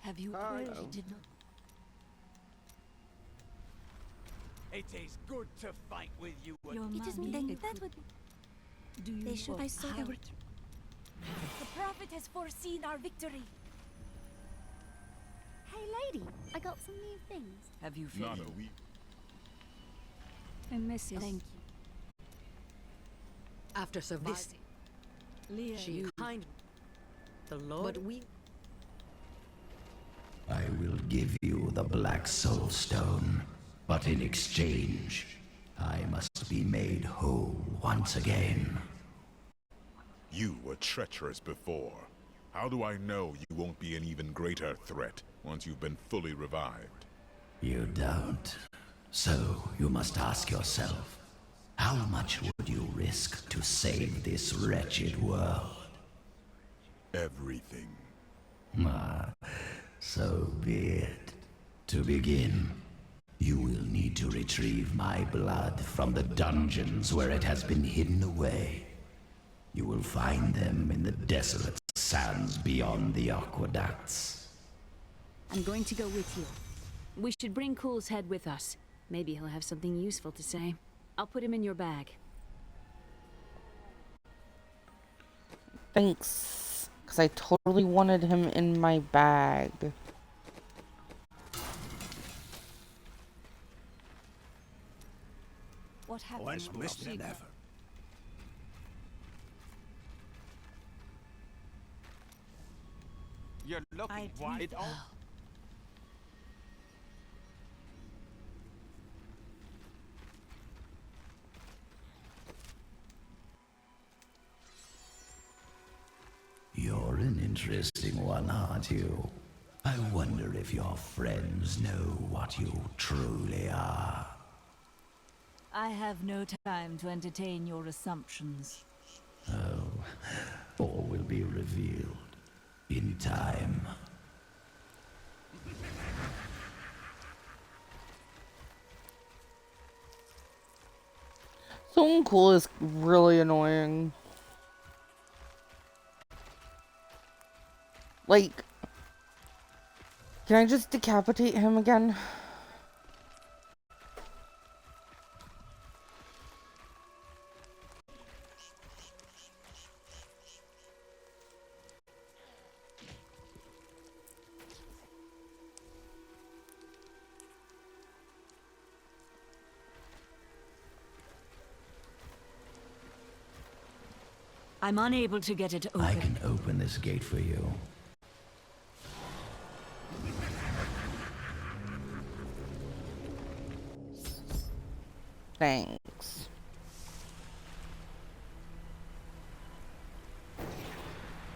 Have you heard he did not? It is good to fight with you. It isn't then that would... Do you They should... I saw how the... The prophet has foreseen our victory. Hey lady, I got some new things. Have you Not finished? a week. I miss you. Thank you. After surviving, Leah, she you... kind. The Lord, but we. I will give you the Black Soul Stone, but in exchange, I must be made whole once again. You were treacherous before. How do I know you won't be an even greater threat once you've been fully revived? You don't. So you must ask yourself, how much would you risk to save this wretched world? Everything. So be it. To begin, you will need to retrieve my blood from the dungeons where it has been hidden away. You will find them in the desolate sands beyond the aqueducts. I'm going to go with you. We should bring Kul's head with us. Maybe he'll have something useful to say. I'll put him in your bag. Thanks. Because I totally wanted him in my bag. What happened? Less missed than ever. You're looking white. You're an interesting one, aren't you? I wonder if your friends know what you truly are. I have no time to entertain your assumptions. Oh, all will be revealed in time. Someone cool is really annoying. Like, can I just decapitate him again? I'm unable to get it open. I can open this gate for you. Thanks.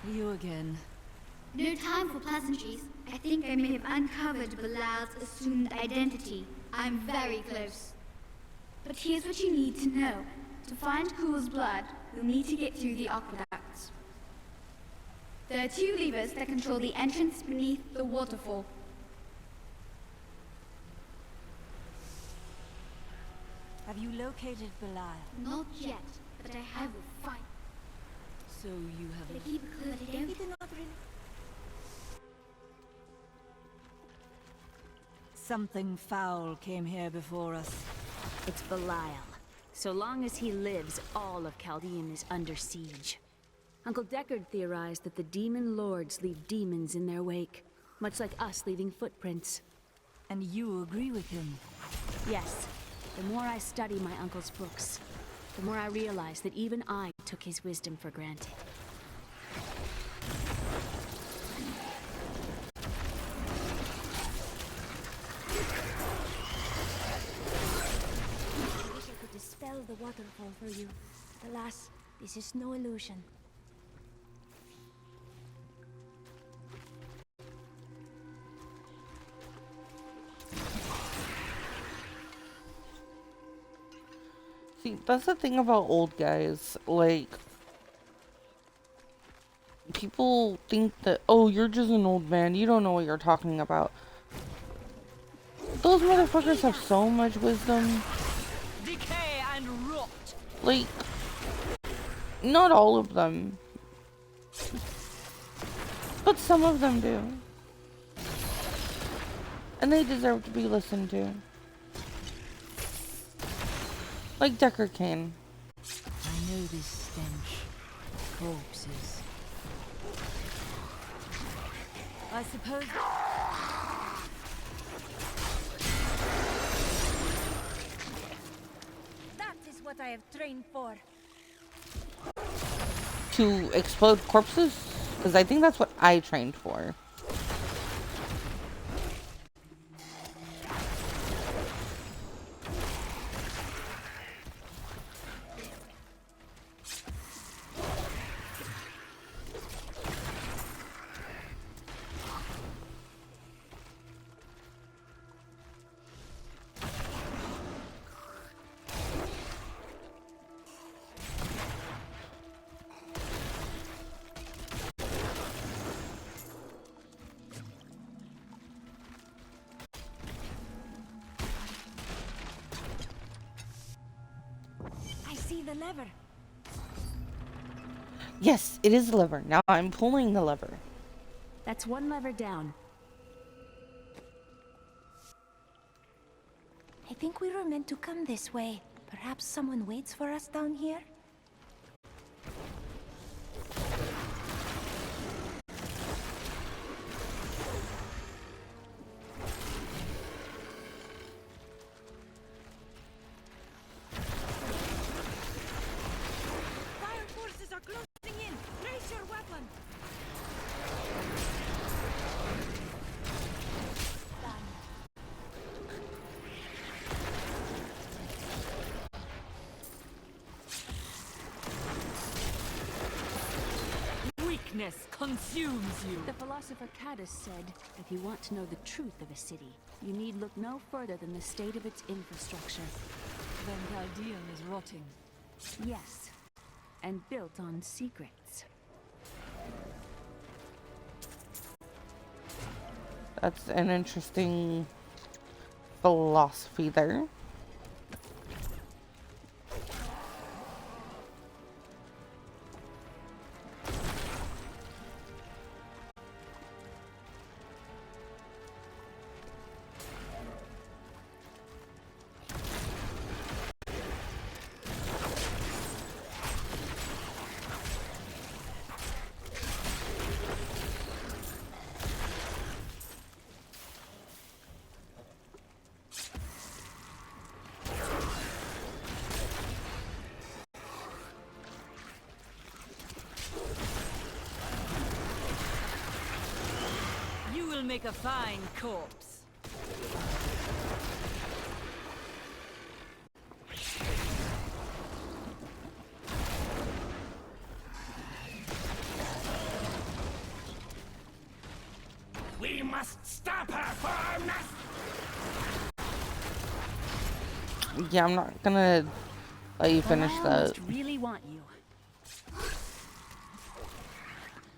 You again. No time for pleasantries. I think I may have uncovered Belial's assumed identity. I'm very close. But here's what you need to know. To find Kuhl's blood, you'll need to get through the aqueducts. There are 2 levers that control the entrance beneath the waterfall. Have you located Belial? Not yet, but I will find. So you have... But keep it clear, I don't... Something foul came here before us. It's Belial. So long as he lives, all of Chaldean is under siege. Uncle Deckard theorized that the demon lords leave demons in their wake, much like us leaving footprints. And you agree with him? Yes. The more I study my uncle's books, the more I realize that even I took his wisdom for granted. I wish I could dispel the waterfall for you. Alas, this is no illusion. See, that's the thing about old guys. Like, people think that, oh, you're just an old man. You don't know what you're talking about. Those motherfuckers have so much wisdom. Decay and rot. Like, not all of them. But some of them do. And they deserve to be listened to. Like Deckard Cain. I know this stench. Corpses. I suppose... That is what I have trained for. To explode corpses? Because I think that's what I trained for. The lever. Yes, it is the lever. Now I'm pulling the lever. That's one lever down. I think we were meant to come this way. Perhaps someone waits for us down here? weakness consumes you. The philosopher Caddis said, if you want to know the truth of a city, you need look no further than the state of its infrastructure. Then Caldeum is rotting. Yes, and built on secrets. That's an interesting philosophy there. You will make a fine corpse. We must stop her for our master. Yeah, I'm not gonna let you finish Belial that. must really want you.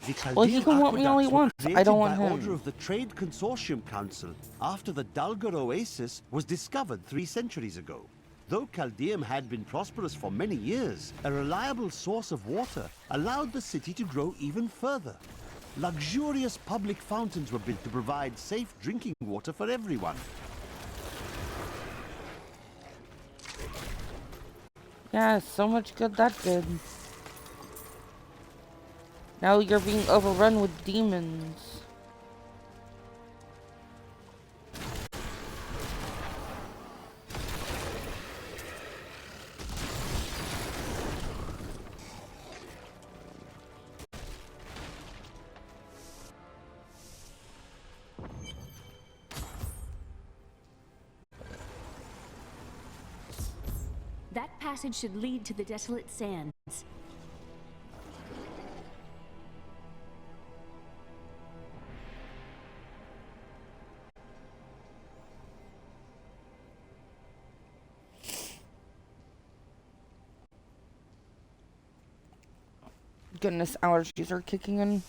The Well, he Chaldean can want me all he aqueducts were wants. I created don't want by him. order of the Trade Consortium Council after the Dalgar Oasis was discovered 3 centuries ago. Though Caldeum had been prosperous for many years, a reliable source of water allowed the city to grow even further. Luxurious public fountains were built to provide safe drinking water for everyone. Yeah, so much good that did. Now you're being overrun with demons. That passage should lead to the Desolate Sands. Goodness, allergies are kicking in.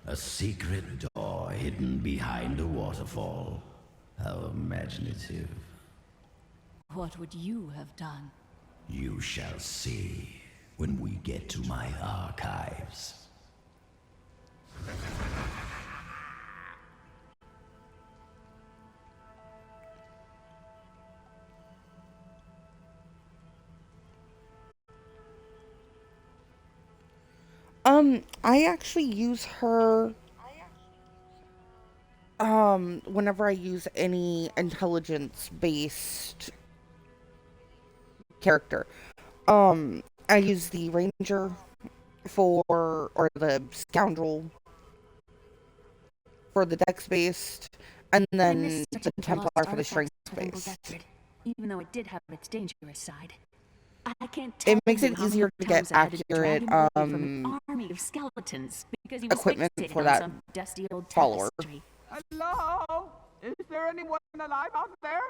A secret door hidden behind a waterfall. How imaginative. What would you have done? You shall see when we get to my archives. I actually use her whenever I use any intelligence-based character. I use the ranger or the scoundrel for the dex-based, and then the Templar for the strength-based. Even though it did have its dangerous side. I can't It tell makes you it how many easier to times get I had to drag accurate him away from an army of skeletons because he was equipment fixated for on that some dusty old follower. tapestry. Hello? Is there anyone alive out there?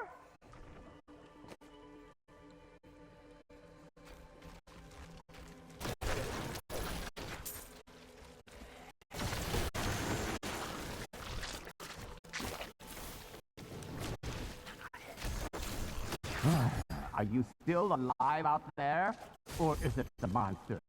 Are you still alive out there? Or is it the monster?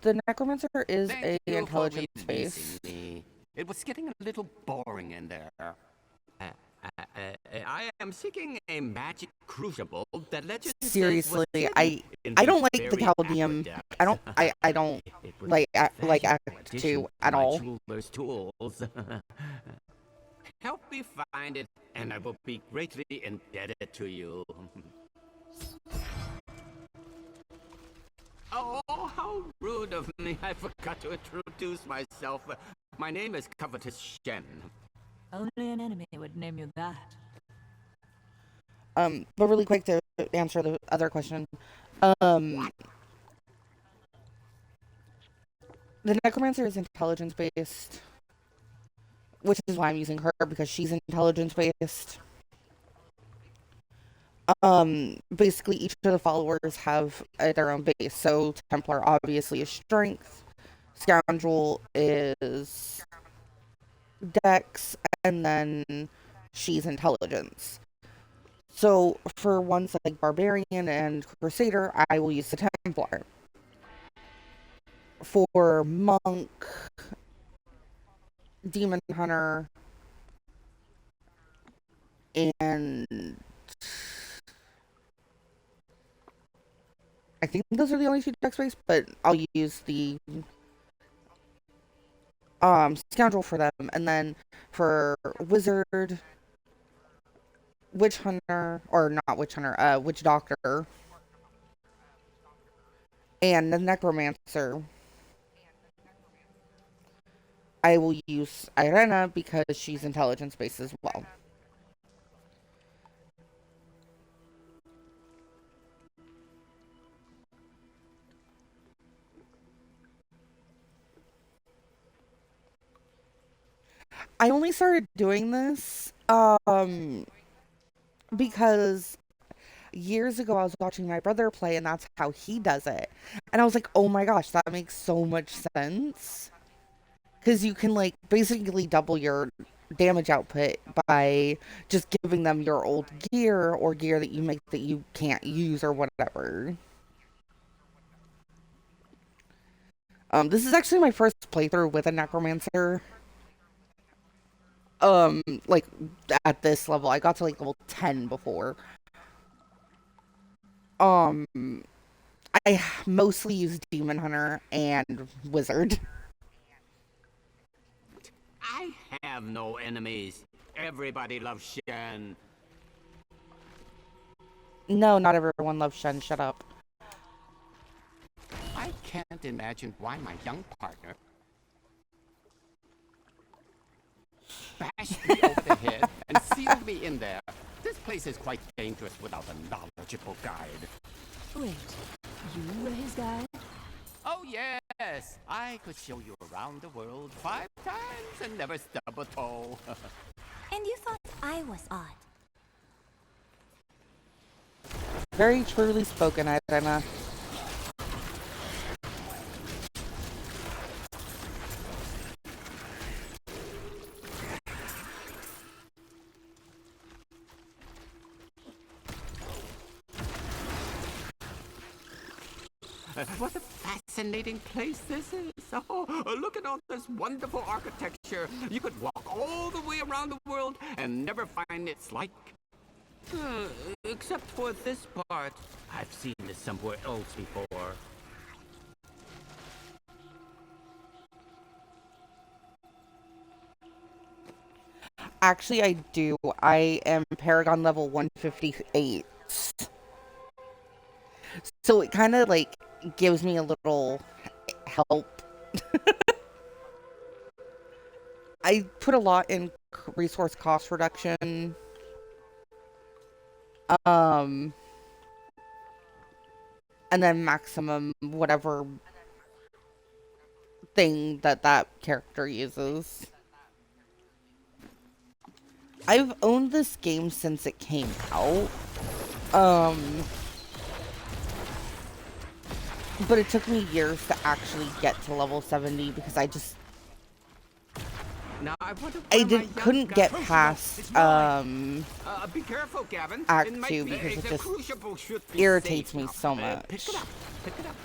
The Necromancer is Thank a you for intelligence releasing based. me. It was getting a little boring in there. I am seeking a magic crucible that legend says was Seriously, hidden I in don't these like the very Caldeum. aqueducts. I don't It was like a like valuable Act addition 2 to at my all. jeweler's tools. Help me find it, and I will be greatly indebted to you. Oh, how rude of me. I forgot to introduce myself. My name is Covetous Shen. Only an enemy would name you that. But really quick to answer the other question. The Necromancer is intelligence-based, which is why I'm using her, because she's intelligence-based. Basically, each of the followers have their own base. So, Templar obviously is strength, Scoundrel is dex, and then she's intelligence. So, for ones like Barbarian and Crusader, I will use the Templar. For Monk, Demon Hunter, and I think those are the only two dex based, but I'll use the Scoundrel for them. And then for Wizard, Witch Hunter, or not Witch Hunter, Witch Doctor, and the Necromancer, I will use Irena because she's intelligence based as well. I only started doing this because years ago I was watching my brother play and that's how he does it. And I was like, oh my gosh, that makes so much sense. Because you can like basically double your damage output by just giving them your old gear or gear that you make that you can't use or whatever. This is actually my first playthrough with a Necromancer. Like at this level. I got to like level 10 before. I mostly use Demon Hunter and Wizard. I have no enemies. Everybody loves Shen. No, not everyone loves Shen. Shut up. I can't imagine why my young partner bashed me over the head and sealed me in there. This place is quite dangerous without a knowledgeable guide. Wait, you were his guide? Oh yes, I could show you around the world 5 times and never stub a toe. And you thought I was odd. Very truly spoken, Irena. What a fascinating place this is. Oh, look at all this wonderful architecture. You could walk all the way around the world and never find its like. Except for this part. I've seen this somewhere else before. Actually, I do. I am Paragon level 158. So it kind of like gives me a little help. I put a lot in resource cost reduction. And then maximum whatever thing that character uses. I've owned this game since it came out. But it took me years to actually get to level 70 because I just Now, couldn't get past be careful, Gavin. Act It might 2 be- because it the just crucible should be irritates safe me now. so much. Pick it up. Pick it up.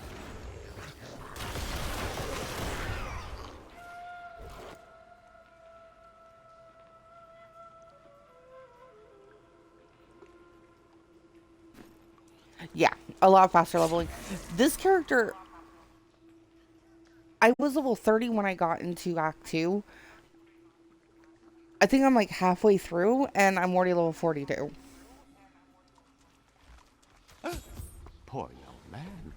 Yeah, a lot faster leveling. This character, I was level 30 when I got into Act 2. I think I'm like halfway through and I'm already level 42. Poor young man.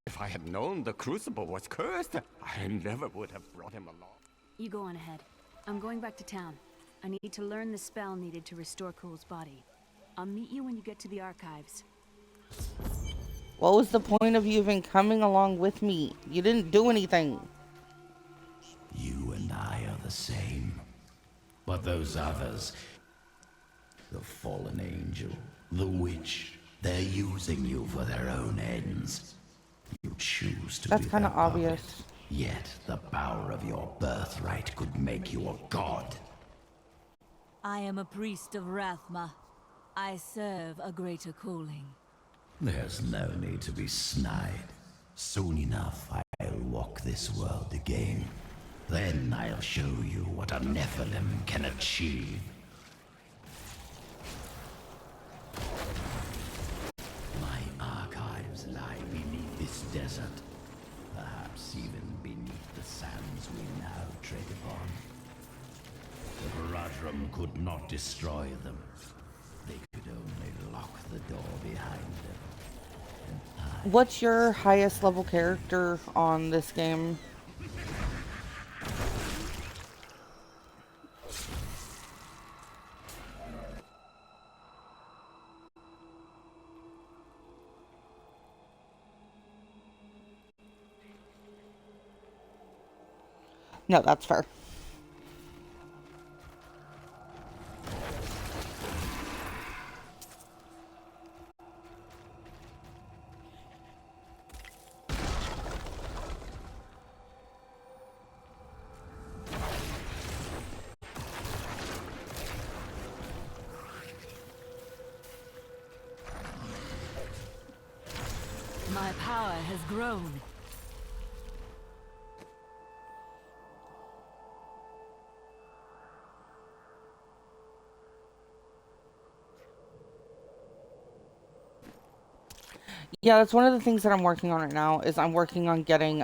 If If I had known the Crucible was cursed, I never would have brought him along. You go on ahead. I'm going back to town. I need to learn the spell needed to restore Cool's body. I'll meet you when you get to the archives. What was the point of you even coming along with me? You didn't do anything. You and I are the same. But those others, the fallen angel, the witch, they're using you for their own ends. You choose to That's be kind of their puppet, obvious. yet the power of your birthright could make you a god. I am a priest of Rathma. I serve a greater calling. There's no need to be snide. Soon enough, I'll walk this world again. Then I'll show you what a Nephilim can achieve. My archives lie beneath this desert. Perhaps even beneath the sands we now tread upon. The Varadram could not destroy them. They could only lock the door behind them. What's your highest level character on this game? No, that's fair. My power has grown. Yeah, that's one of the things that I'm working on right now, is I'm working on getting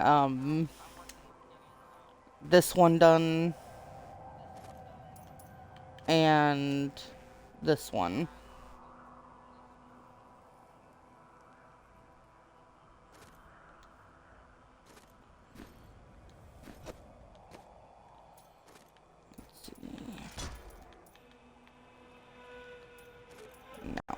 this one done and this one. No.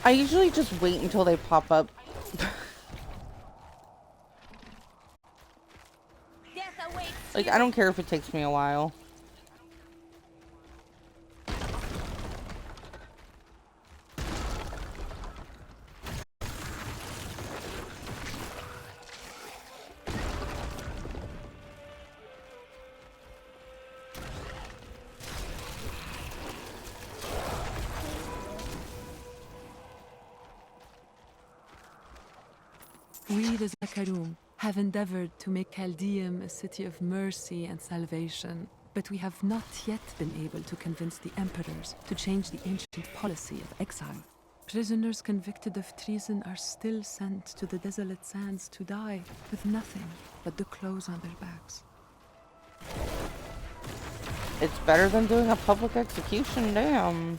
I usually just wait until they pop up. Like, I don't care if it takes me a while. We, the Zakarum, have endeavored to make Chaldeum a city of mercy and salvation, but we have not yet been able to convince the emperors to change the ancient policy of exile. Prisoners convicted of treason are still sent to the desolate sands to die with nothing but the clothes on their backs. It's better than doing a public execution, damn.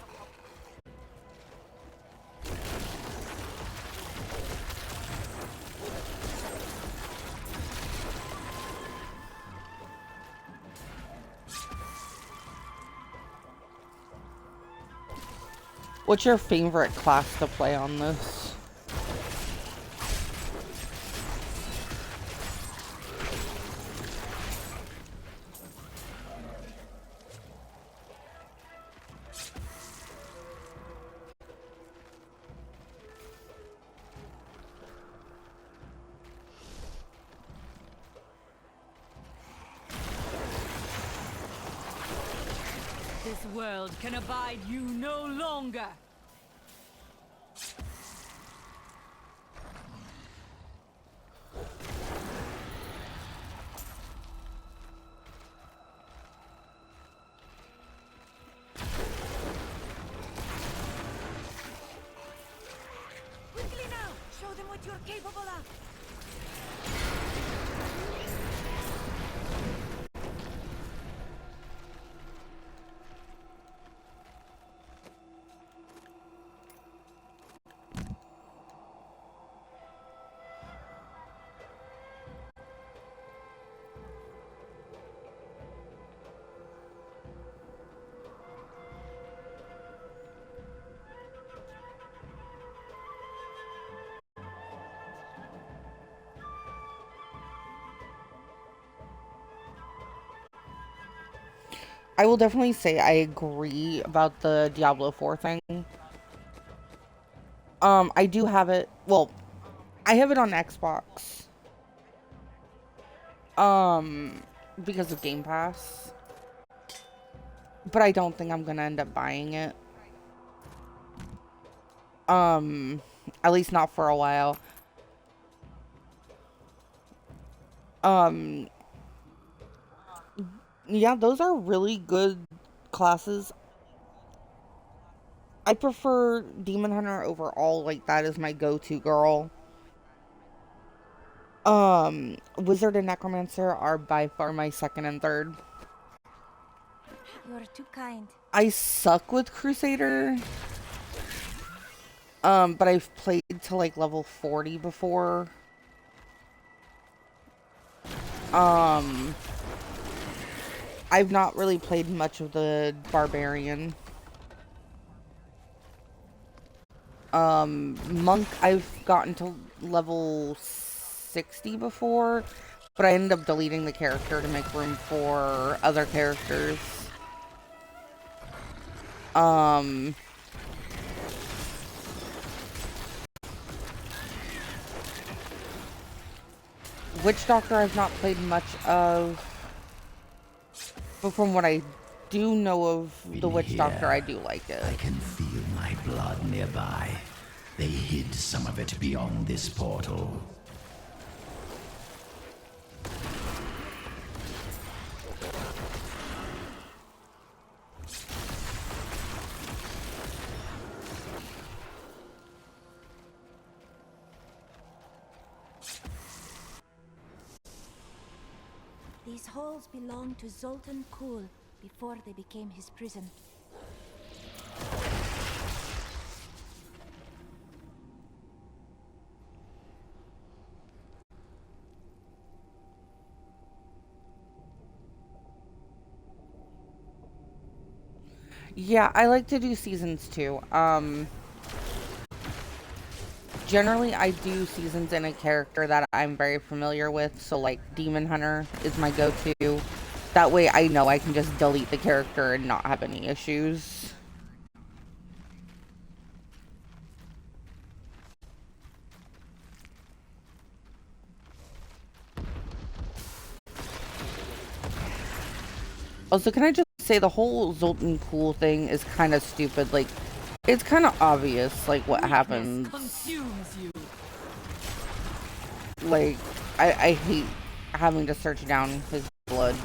What's your favorite class to play on this? world can abide you no longer! Quickly now! Show them what you're capable of! I will definitely say I agree about the Diablo 4 thing. I do have it. Well, I have it on Xbox. Because of Game Pass. But I don't think I'm gonna end up buying it. At least not for a while. Yeah, those are really good classes. I prefer Demon Hunter overall. Like, that is my go-to girl. Wizard and Necromancer are by far my second and third. You're too kind. I suck with Crusader. But I've played to like level 40 before. I've not really played much of the Barbarian. Monk, I've gotten to level 60 before, but I ended up deleting the character to make room for other characters. Witch Doctor I've not played much of, but from what I do know of the Witch Doctor, I do like it. I can feel my blood nearby. They hid some of it beyond this portal. These halls belonged to Zoltan Kuhl before they became his prison. Yeah, I like to do seasons too. Generally, I do seasons in a character that I'm very familiar with, so like Demon Hunter is my go-to. That way I know I can just delete the character and not have any issues. Also, can I just say the whole Zoltan Kuhl thing is kind of stupid. Like, it's kind of obvious, like, what happens. Consumes you. Like, I hate having to search down his blood.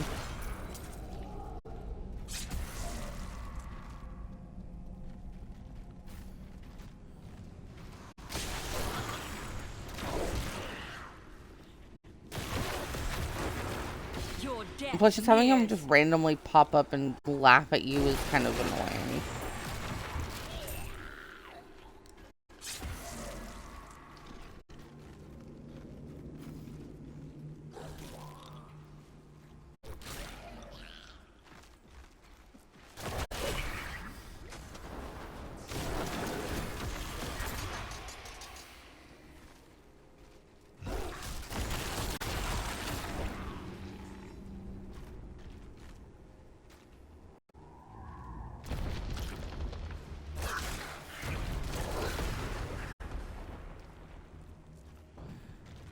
Plus, just having him just randomly pop up and laugh at you is kind of annoying.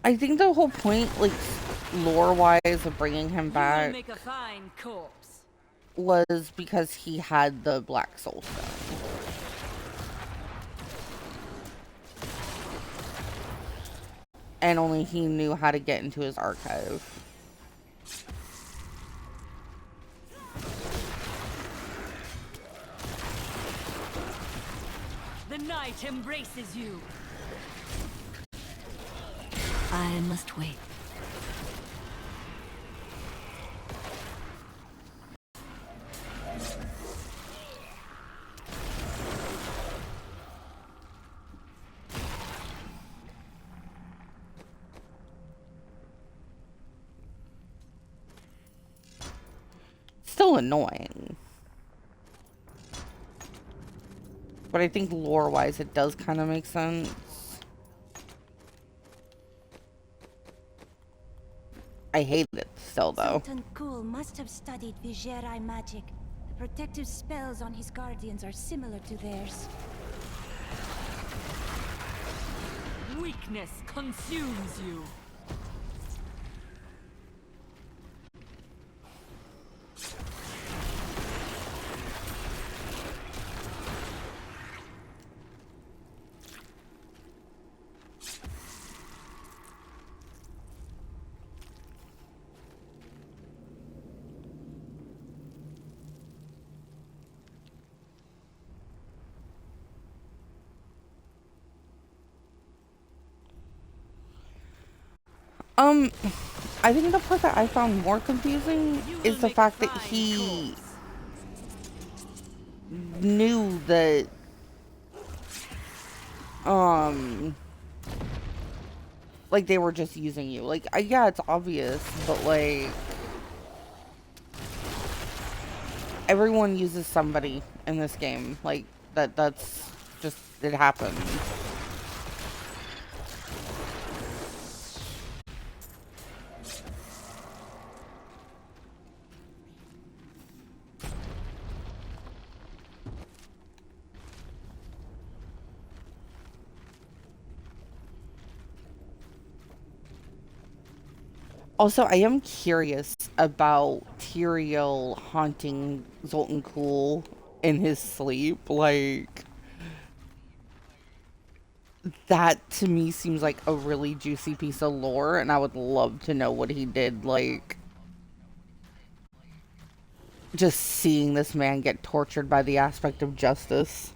I think the whole point, like, lore-wise, of bringing him back Make a fine corpse. was because he had the Black Soul Stone. And only he knew how to get into his archive. The night embraces you. I must wait. Still annoying. But I think lore-wise it does kind of make sense. I hate it still, though. Sultan Kul must have studied Vigerai magic. The protective spells on his guardians are similar to theirs. Weakness consumes you. I think the part that I found more confusing is the fact that he knew that, like, they were just using you. Like, yeah, it's obvious, but, like, everyone uses somebody in this game. Like, that's just, it happens. Also, I am curious about Tyrael haunting Zoltan Kulle in his sleep. Like, that to me seems like a really juicy piece of lore, and I would love to know what he did. Like, just seeing this man get tortured by the aspect of justice.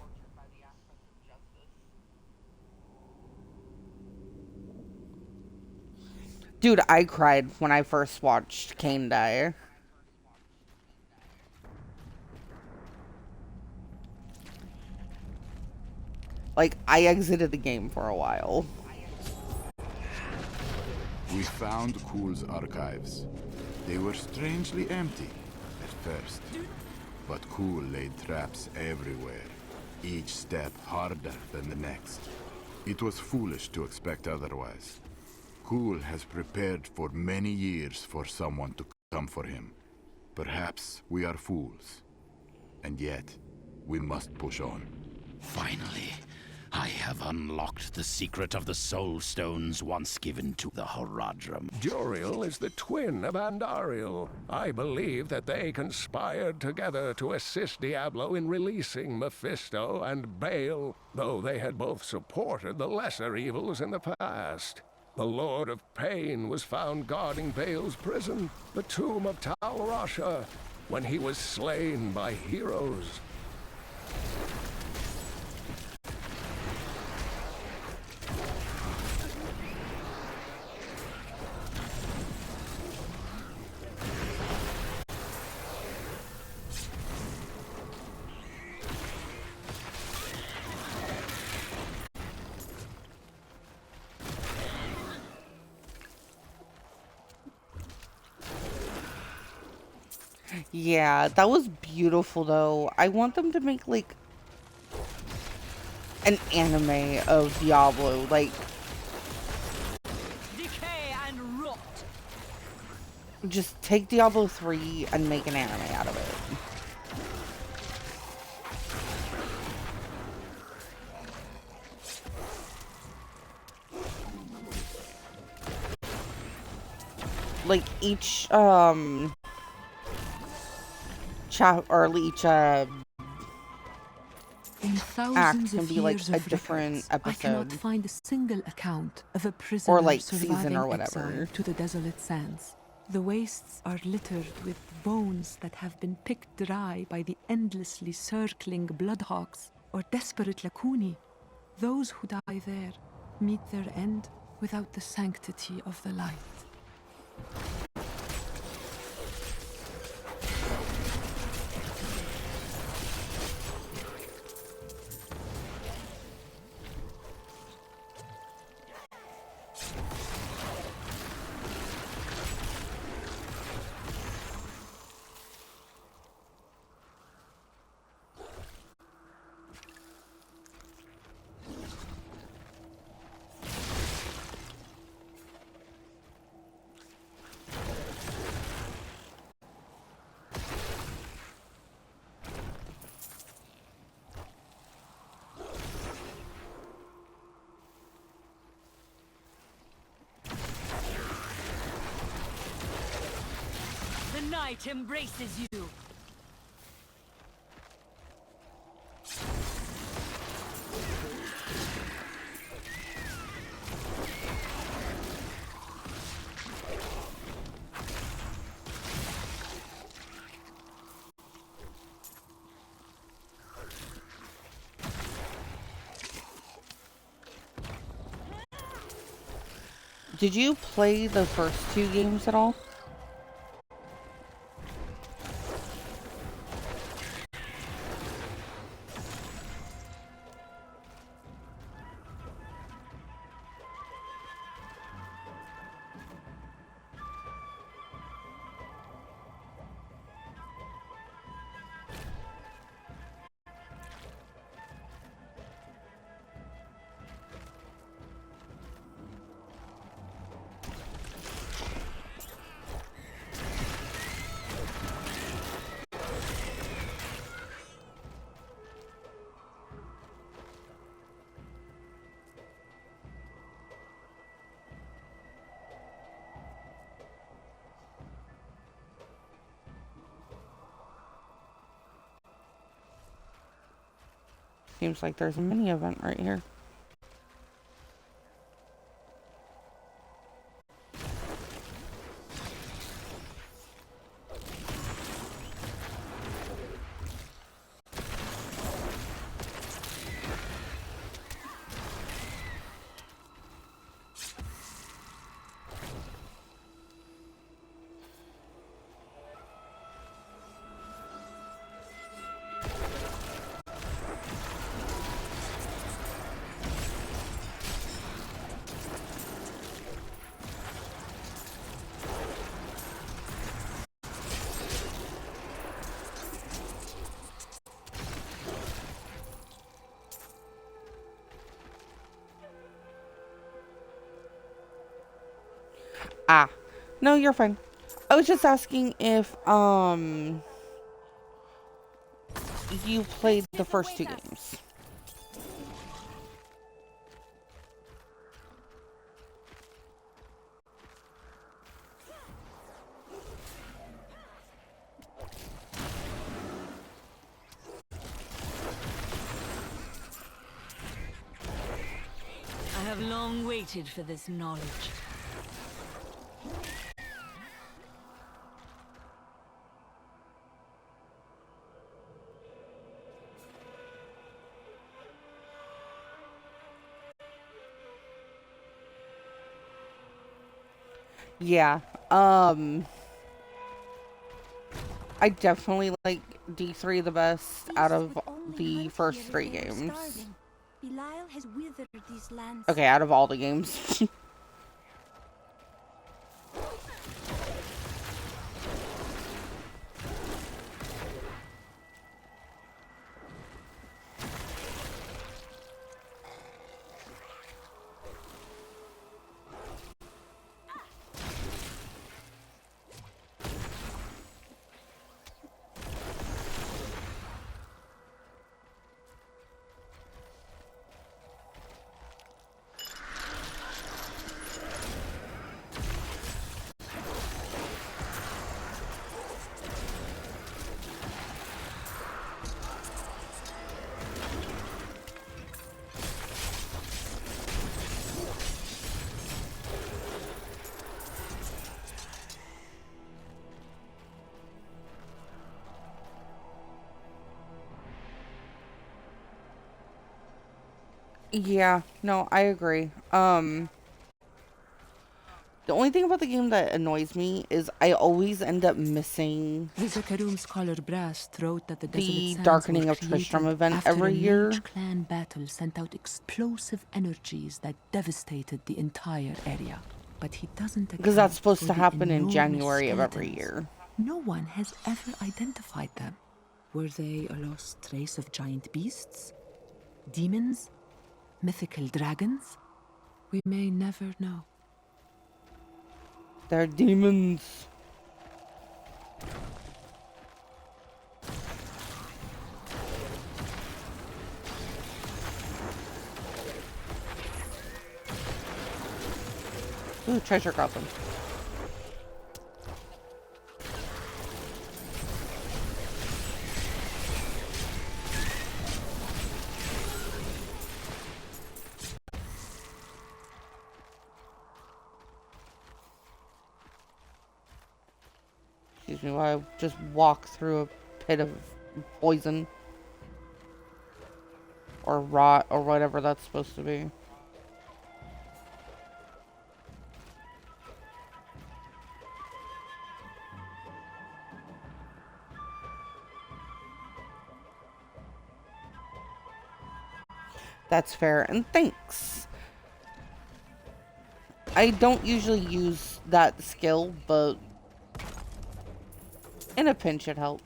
Dude, I cried when I first watched Cain die. Like, I exited the game for a while. We found Kulle's archives. They were strangely empty at first. But Kulle laid traps everywhere, each step harder than the next. It was foolish to expect otherwise. Kulle has prepared for many years for someone to come for him. Perhaps we are fools. And yet, we must push on. Finally, I have unlocked the secret of the soul stones once given to the Horadrim. Duriel is the twin of Andariel. I believe that they conspired together to assist Diablo in releasing Mephisto and Baal, though they had both supported the lesser evils in the past. The Lord of Pain was found guarding Baal's prison, the tomb of Tal Rasha, when he was slain by heroes. Yeah, that was beautiful though. I want them to make like an anime of Diablo, like Decay and rot. just take Diablo 3 and make an anime out of it. Like each In act thousands can of be like years a of different records, I cannot episode find a single account of a or prisoner like season surviving or exile whatever. to the desolate sands. The wastes are littered with bones that have been picked dry by the endlessly circling bloodhawks or desperate Lakuni. Those who die there meet their end without the sanctity of the light. The night embraces you. Did you play the first 2 games at all? Seems like there's a mini event right here. Ah, no, you're fine. I was just asking if, you played the first 2 games. I have long waited for this knowledge. Yeah, I definitely like D3 the best out of the first 3 games. Belial has withered these lands. Okay, out of all the games. Yeah, no, I agree. The only thing about the game that annoys me is I always end up missing The Zakarum scholar Brass wrote that the desolate the sands Darkening were of Tristram created event after every a year. mage clan battle sent out explosive energies that devastated the entire area. But he doesn't Because account that's supposed for to the happen in enormous January of every skeletons. year. No one has ever identified them. Were they a lost race of giant beasts? Demons? Mythical dragons? We may never know. They're demons. Ooh, treasure goblin. Excuse me, while I just walk through a pit of poison. Or rot, or whatever that's supposed to be. That's fair, and thanks. I don't usually use that skill, but in a pinch it helps.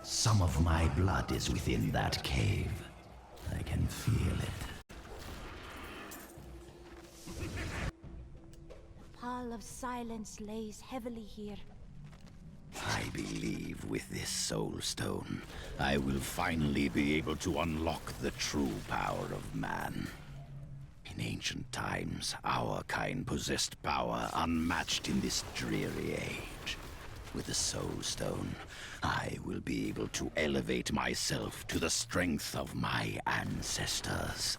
Some of my blood is within that cave. I can feel it. A pall of silence lays heavily here. I believe with this soul stone, I will finally be able to unlock the true power of man. In ancient times, our kind possessed power unmatched in this dreary age. With the soul stone, I will be able to elevate myself to the strength of my ancestors.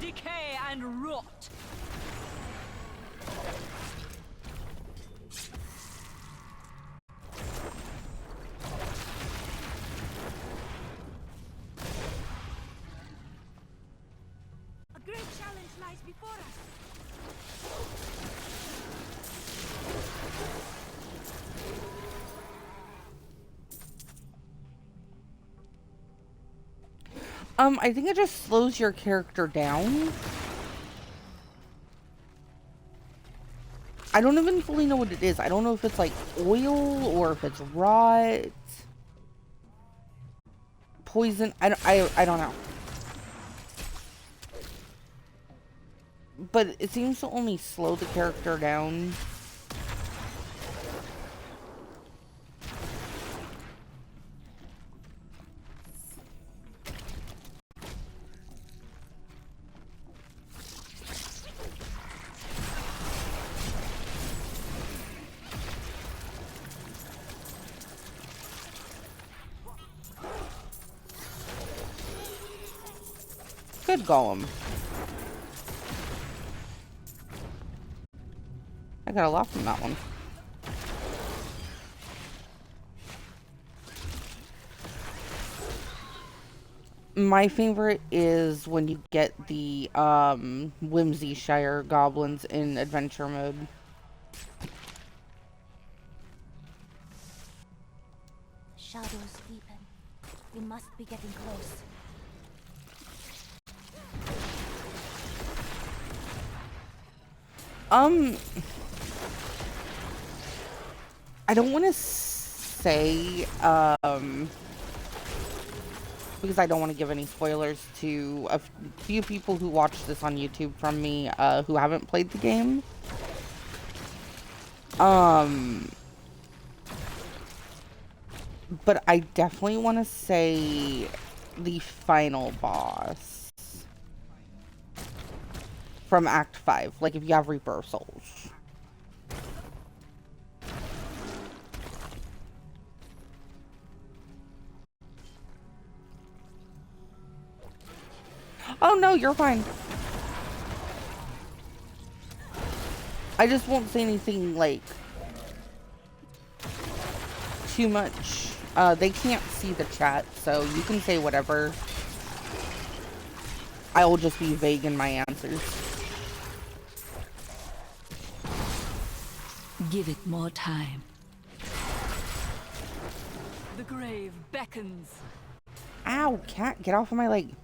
Decay and rot! A great challenge lies before us. I think it just slows your character down. I don't even fully know what it is. I don't know if it's like oil or if it's rot. Poison. I don't know. But it seems to only slow the character down. Good golem. I got a lot from that one. My favorite is when you get the Whimsyshire goblins in adventure mode. Shadows deepen. We must be getting close. I don't want to say, because I don't want to give any spoilers to a few people who watch this on YouTube from me, who haven't played the game. But I definitely want to say the final boss from Act 5, like if you have Reaper of Souls. Oh no, you're fine. I just won't say anything like too much. They can't see the chat, so you can say whatever. I will just be vague in my answers. Give it more time. The grave beckons. Ow, cat, get off of my leg.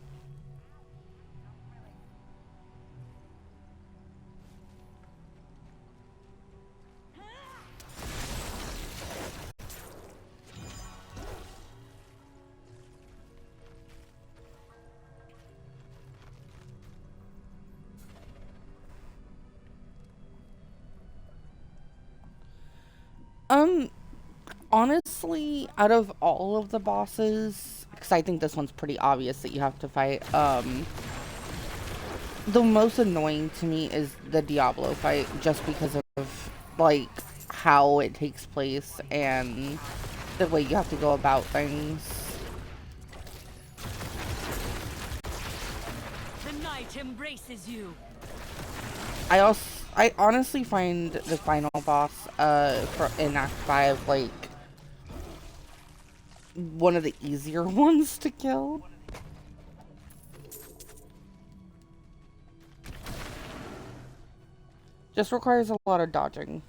Honestly, out of all of the bosses, because I think this one's pretty obvious that you have to fight, the most annoying to me is the Diablo fight, just because of, like, how it takes place and the way you have to go about things. The night embraces you. I honestly find the final boss, in Act 5, like, one of the easier ones to kill. Just requires a lot of dodging.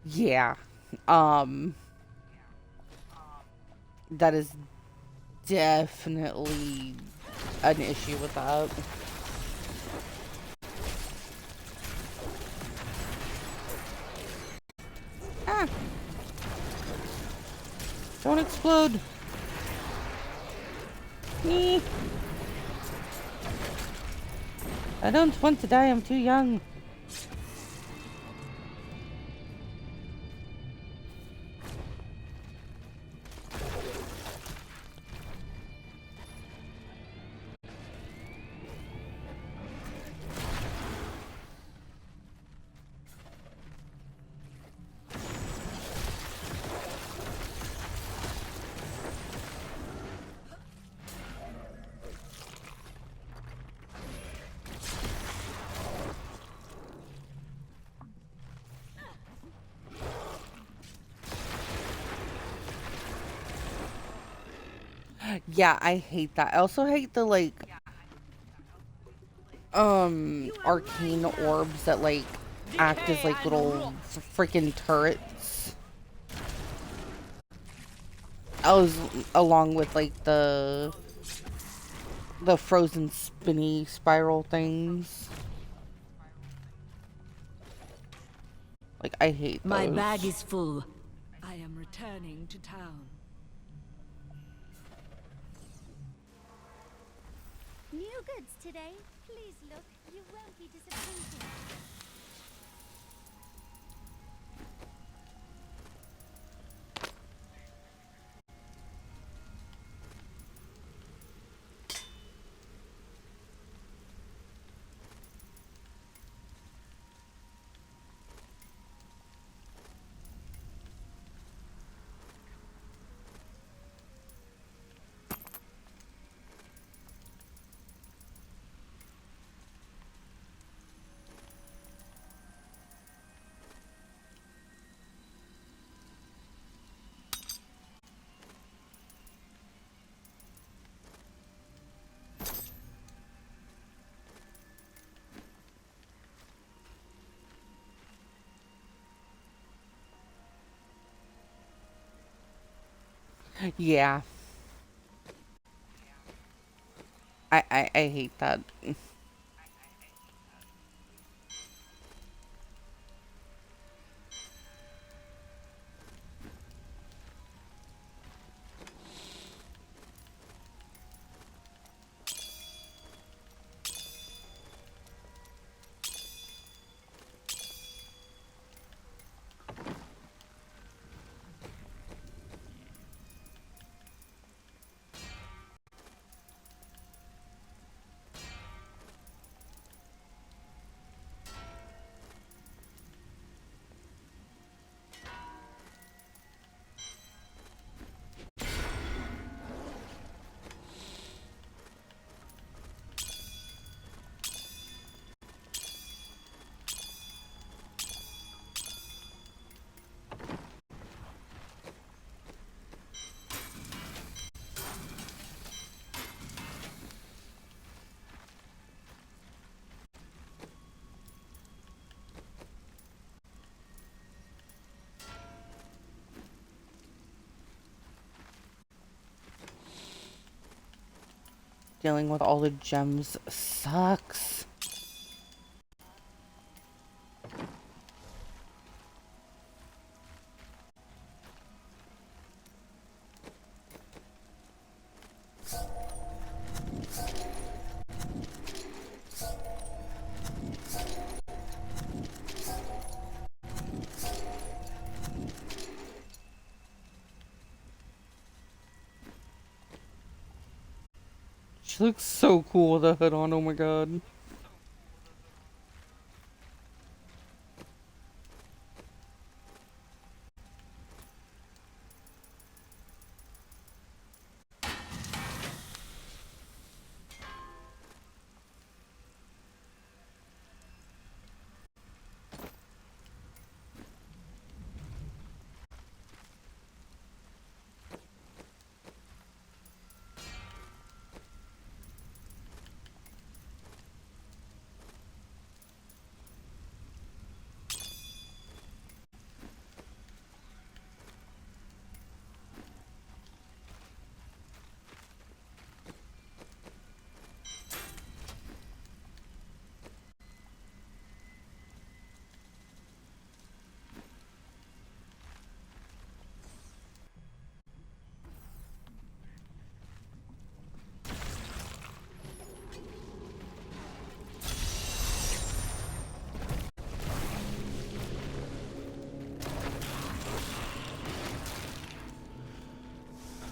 Yeah. That is definitely an issue with that. Ah! Don't explode! Me! I don't want to die, I'm too young. Yeah, I hate that. I also hate the, like, arcane orbs that, like, act as, like, little freaking turrets. Along with, like, the frozen spinny spiral things. Like, I hate those. My bag is full. I am returning to town. New goods today. Please look. You won't be disappointed. Yeah. I hate that. dealing with all the gems sucks. She looks so cool with a hood on, oh my god.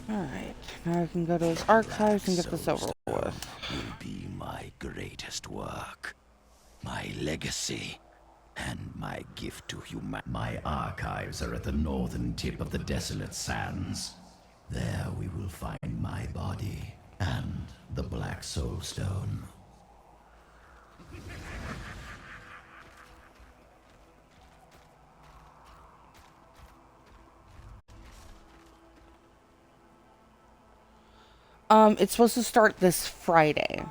Alright, now I can go to his archives and get this over with. Will be my greatest work, my legacy, and my gift to humanity. My archives are at the northern tip of the desolate sands. There we will find my body and the Black Soul Stone. It's supposed to start this Friday.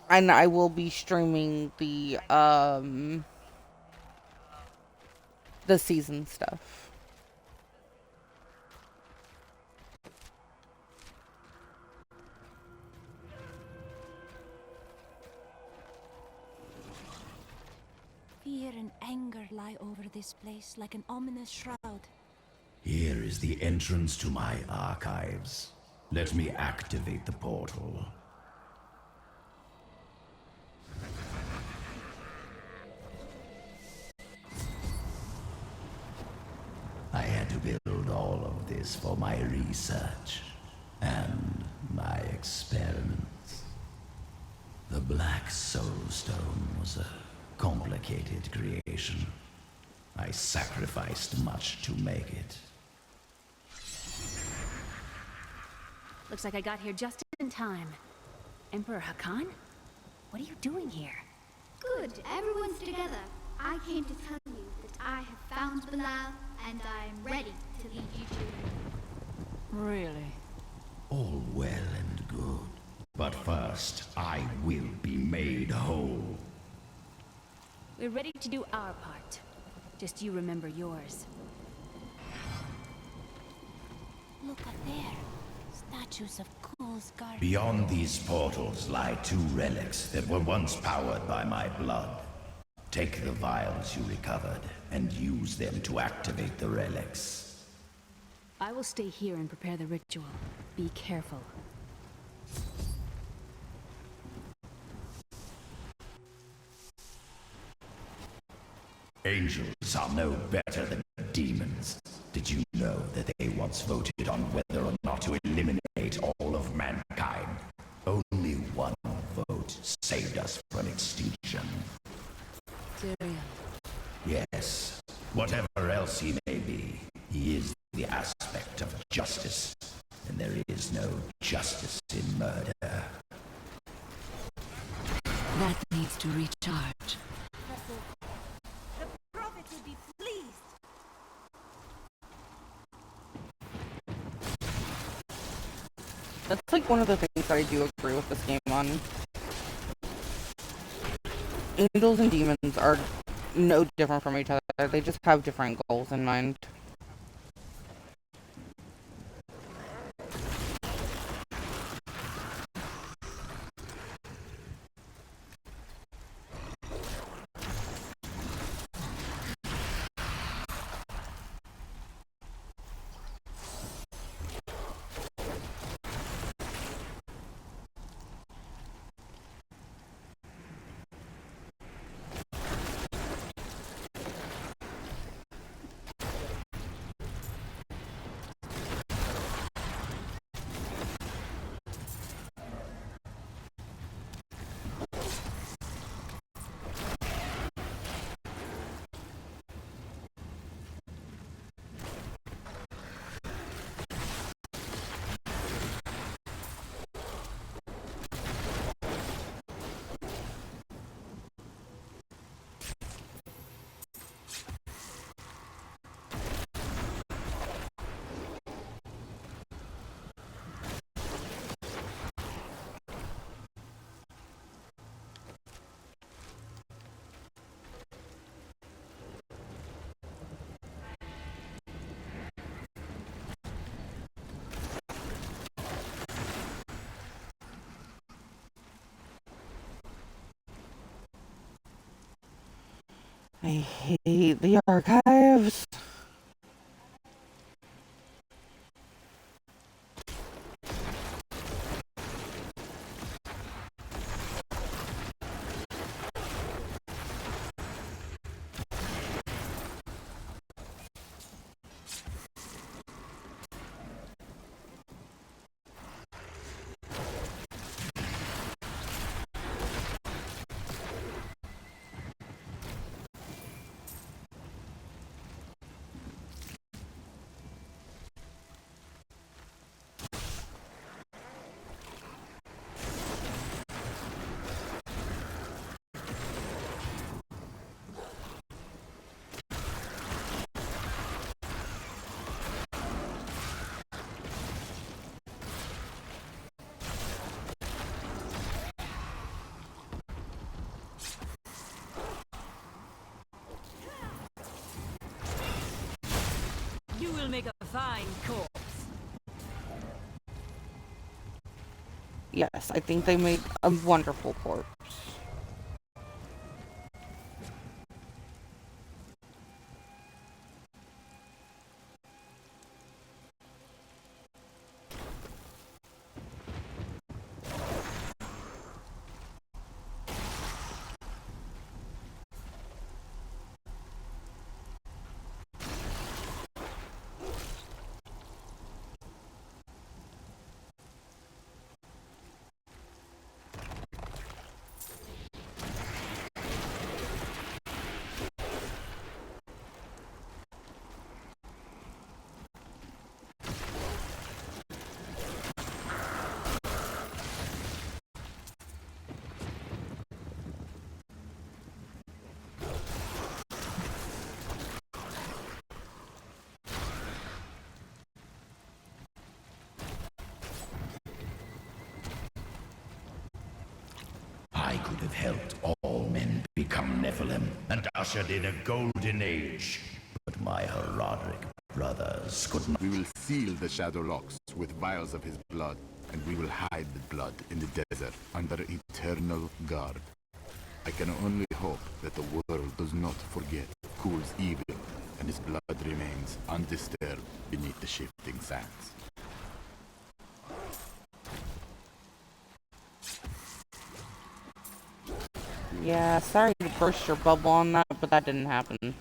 And I will be streaming the season stuff. Fear and anger lie over this place like an ominous shroud. Here is the entrance to my archives. Let me activate the portal. I had to build all of this for my research and my experiments. The Black Soul Stone was a complicated creation. I sacrificed much to make it. Looks like I got here just in time. Emperor Hakan? What are you doing here? Good, everyone's together. I came to tell you that I have found Belial, and I am ready to lead you to him. Really? All well and good. But first, I will be made whole. We're ready to do our part. Just you remember yours. Look up there. Statues of Kul's guard. Beyond these portals lie two relics that were once powered by my blood. Take the vials you recovered and use them to activate the relics. I will stay here and prepare the ritual. Be careful. Angels are no better than demons. Did you know that they once voted on whether or not to eliminate all of mankind? Only one vote saved us from extinction. Tyrion. Yes, whatever else he may be, he is the aspect of justice, and there is no justice in murder. That needs to recharge. The Prophet would be pleased. That's like one of the things that I do agree with this game on. Angels and demons are no different from each other. They just have different goals in mind. I hate the archives. You will make a fine corpse. Yes, I think they made a wonderful corpse. I could have helped all men become Nephilim and ushered in a golden age. But my Herodic brothers could not. We will seal the Shadow Locks with vials of his blood, and we will hide the blood in the desert under eternal guard. I can only hope that the world does not forget Kul's evil, and his blood remains undisturbed beneath the shifting sands. Yeah, sorry to burst your bubble on that, but that didn't happen.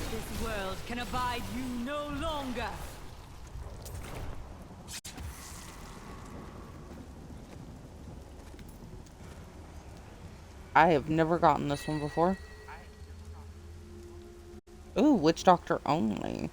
This world can abide you no longer. I have never gotten this one before. Ooh, Witch Doctor only.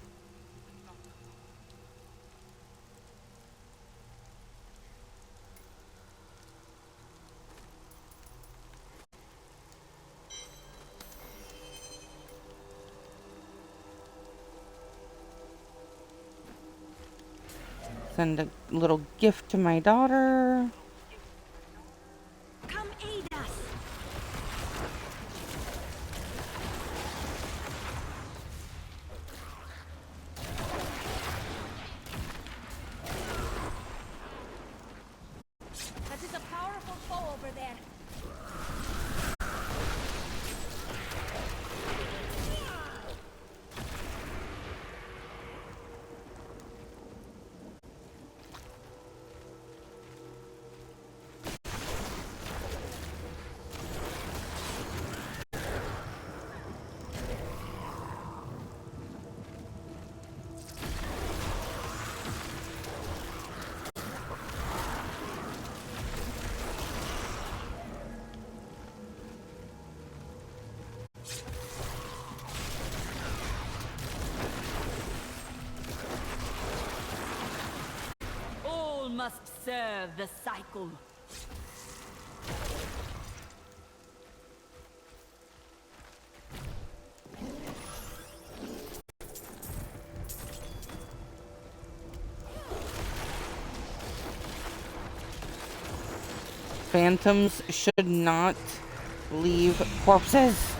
Send a little gift to my daughter. Come aid us. That is a powerful foe over there. must serve the cycle. Phantoms should not leave corpses.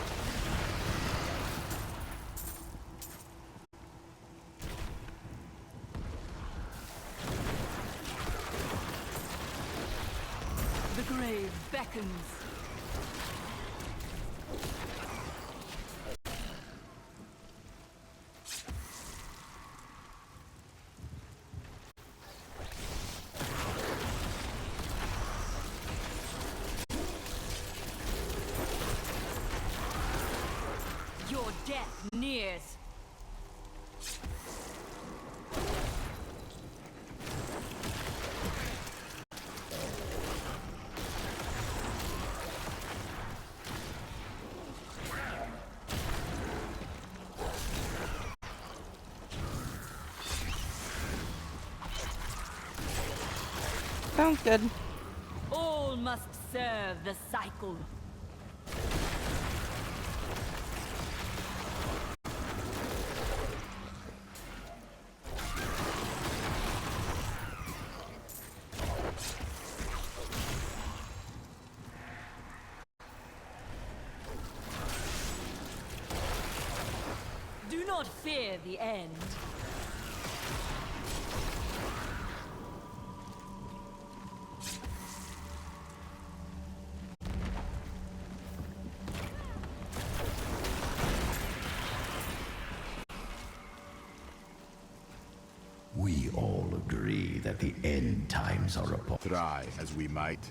The grave beckons. Your death nears. Sounds good. All must serve the cycle. Do not fear the end. We all agree that the end times are upon. Try as we might,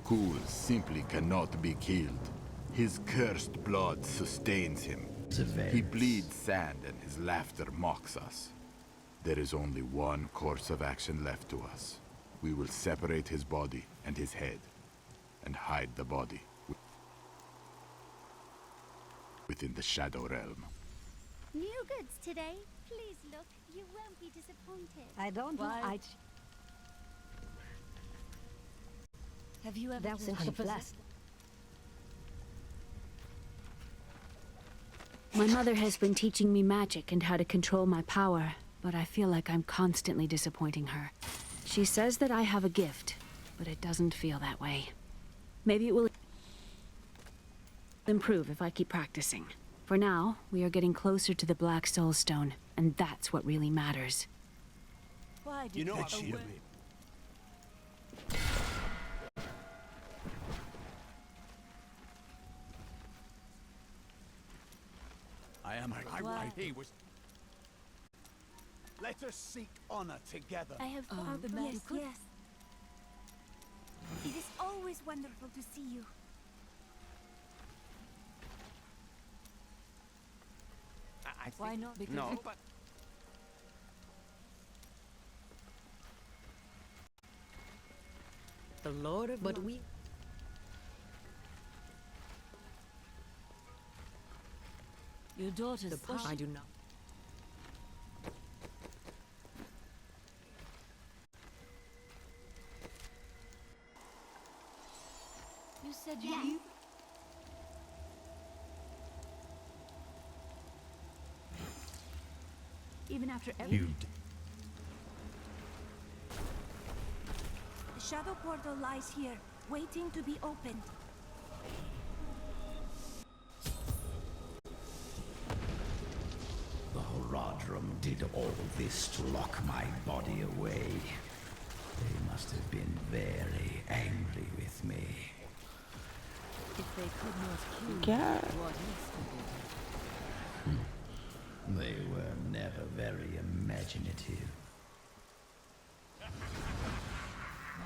Ghoul simply cannot be killed. His cursed blood sustains him. He bleeds sand and his laughter mocks us. There is only one course of action left to us. We will separate his body and his head, and hide the body within the Shadow Realm. New goods today. Please look. You won't be disappointed. I don't Why? Have you ever That was the last. My mother has been teaching me magic and how to control my power, but I feel like I'm constantly disappointing her. She says that I have a gift, but it doesn't feel that way. Maybe it will improve if I keep practicing. For now, we are getting closer to the Black Soul Stone, and that's what really matters. Why You know what I am Why? he was. Let us seek honor together. I have found the man. Yes. It is always wonderful to see you. I think Why not? Because no, but The Lord of But we your daughter's the power I do not. You said Yes. you. even after everything. The shadow portal lies here, waiting to be opened. The Horadrim did all this to lock my body away. They must have been very angry with me. If they could not kill Yeah. you, what else could they do? They were never very imaginative.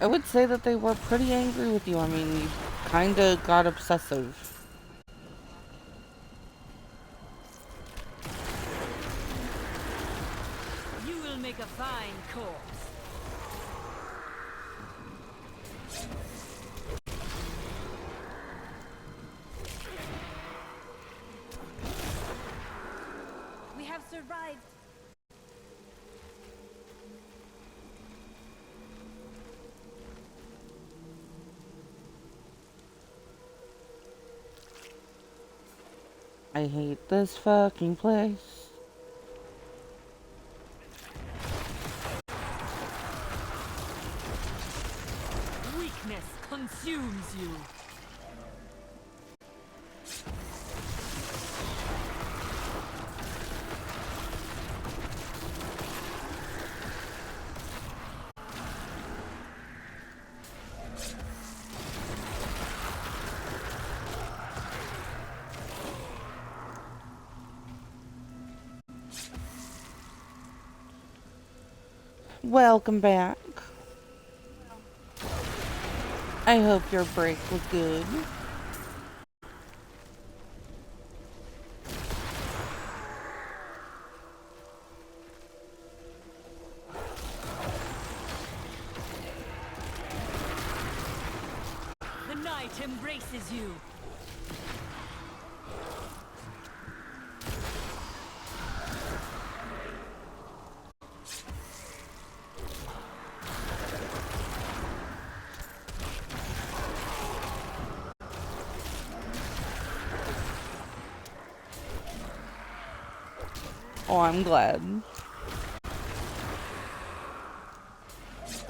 I would say that they were pretty angry with you. I mean, you kinda got obsessive. You will make a fine corpse. We have survived. I hate this fucking place. Weakness consumes you. Welcome back. I hope your break was good. The night embraces you. Oh, I'm glad.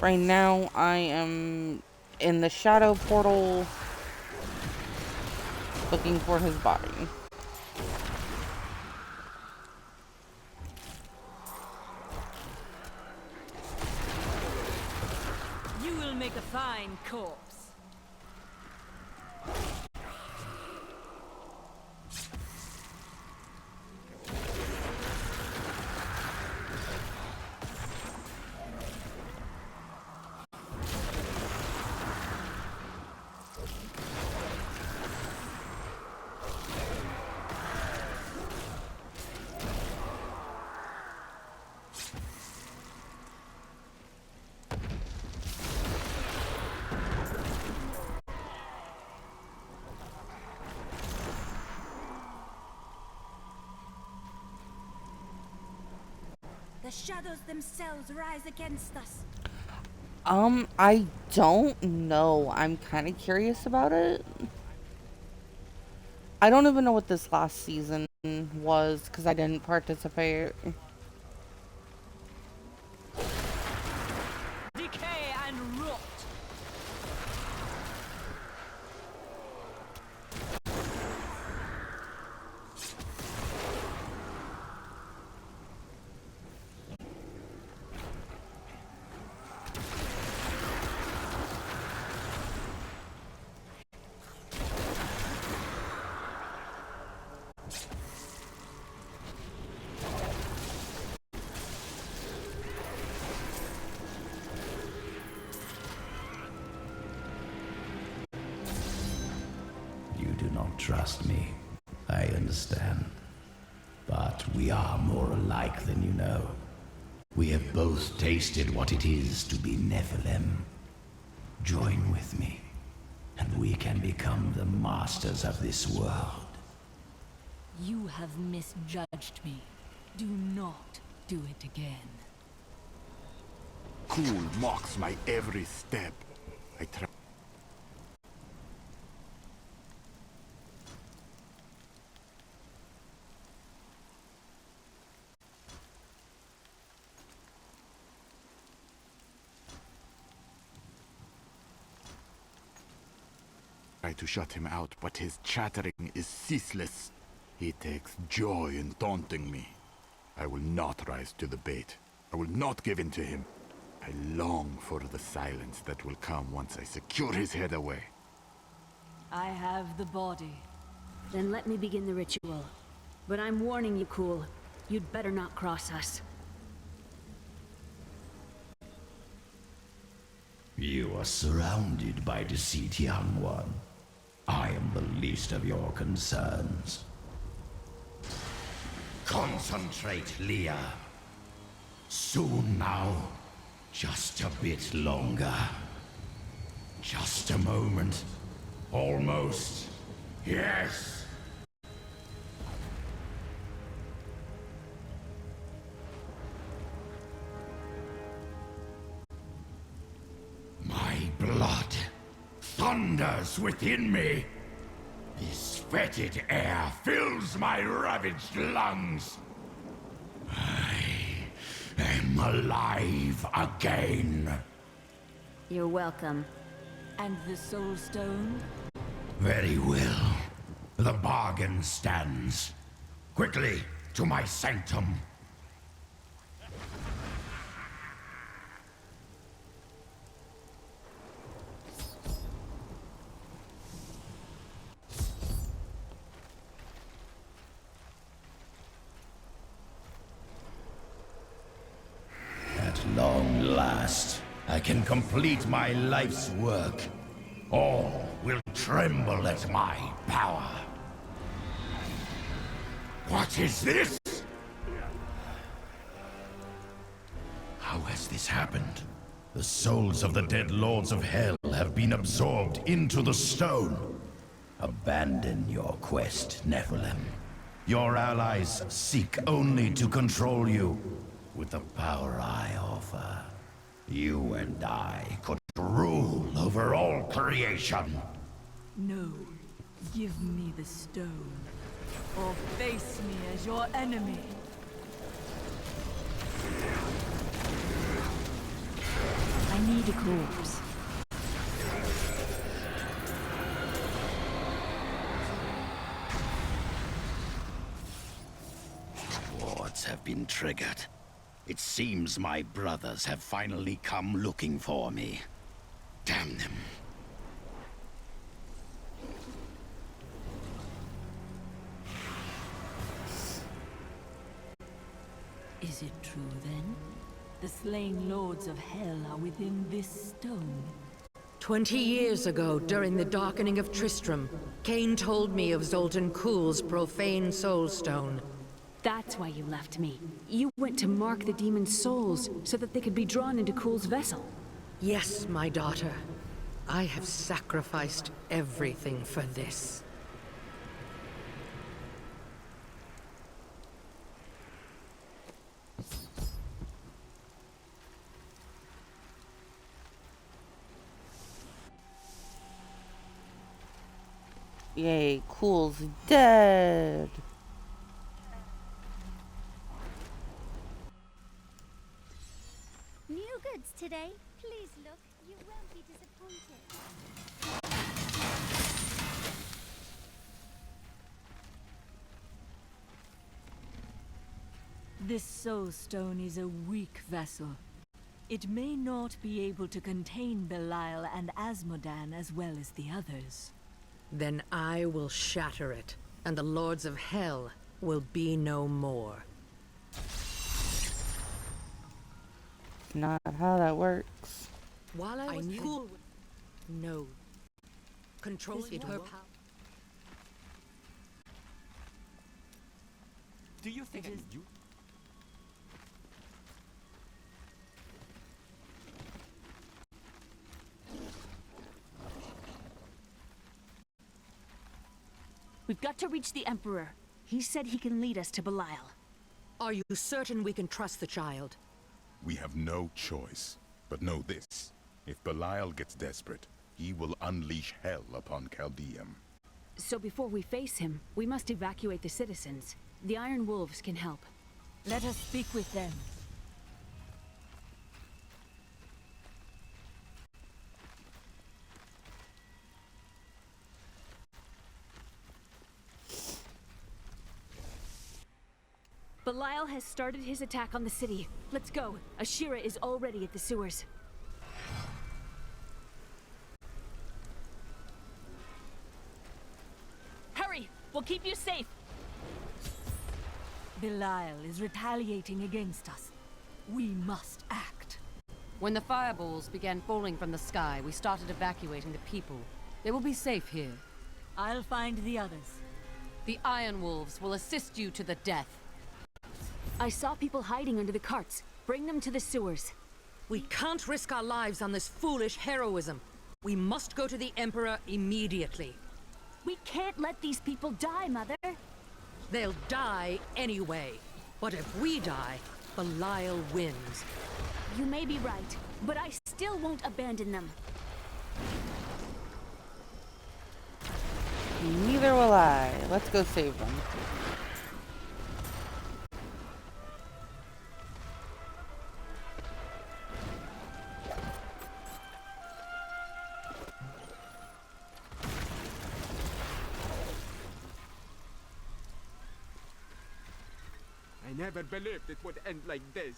Right now, I am in the shadow portal looking for his body. You will make a fine corpse. The shadows themselves rise against us. I don't know. I'm kind of curious about it. I don't even know what this last season was because I didn't participate. Decay and rot. You do not trust me. I understand. But we are more alike than you know. We have both tasted what it is to be Nephilim. Join with me, and we can become the masters of this world. You have misjudged me. Do not do it again. Cool mocks my every step. I try. Try to shut him out, but his chattering is ceaseless. He takes joy in taunting me. I will not rise to the bait. I will not give in to him. I long for the silence that will come once I secure his head away. I have the body. Then let me begin the ritual. But I'm warning you, Cool. You'd better not cross us. You are surrounded by deceit, young one. I am the least of your concerns. Concentrate, Leah. Soon now. Just a bit longer. Just a moment. Almost. Yes. My blood thunders within me. This fetid air fills my ravaged lungs. I am alive again. You're welcome. And the Soul Stone? Very well. The bargain stands. Quickly, to my sanctum. At long last, I can complete my life's work. All will tremble at my power. What is this? How has this happened? The souls of the dead lords of hell have been absorbed into the stone. Abandon your quest, Nephilim. Your allies seek only to control you. With the power I offer, you and I could rule over all creation. No. Give me the stone. Or face me as your enemy. I need a corpse. Wards have been triggered. It seems my brothers have finally come looking for me. Damn them. Is it true then? The slain lords of hell are within this stone. 20 years ago, during the darkening of Tristram, Cain told me of Zoltan Kuhl's profane soulstone. That's why you left me. You went to mark the demon's souls so that they could be drawn into Kuhl's vessel. Yes, my daughter. I have sacrificed everything for this. Yay, Cool's dead. New goods today. Please look. You won't be disappointed. This soul stone is a weak vessel. It may not be able to contain Belial and Asmodan as well as the others. Then I will shatter it, and the lords of hell will be no more. Not how that works. While I was cool, no. Control it her power. Do you think you? We've got to reach the Emperor. He said he can lead us to Belial. Are you certain we can trust the child? We have no choice. But know this. If Belial gets desperate, he will unleash hell upon Chaldeum. So before we face him, we must evacuate the citizens. The Iron Wolves can help. Let us speak with them. Belial has started his attack on the city. Let's go. Ashira is already at the sewers. Hurry! We'll keep you safe! Belial is retaliating against us. We must act. When the fireballs began falling from the sky, we started evacuating the people. They will be safe here. I'll find the others. The Iron Wolves will assist you to the death. I saw people hiding under the carts. Bring them to the sewers. We can't risk our lives on this foolish heroism. We must go to the Emperor immediately. We can't let these people die, Mother. They'll die anyway. But if we die, Belial wins. You may be right, but I still won't abandon them. Neither will I. Let's go save them. I never believed it would end like this.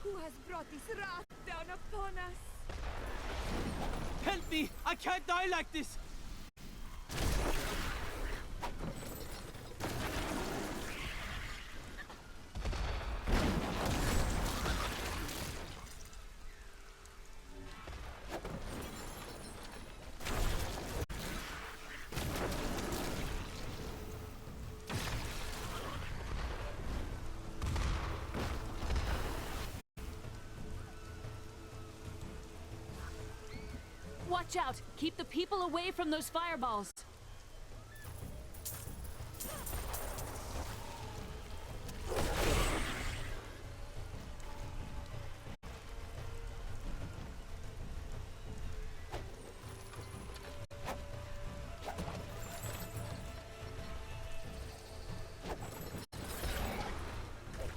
Who has brought this wrath down upon us? Help me! I can't die like this! Watch out! Keep the people away from those fireballs!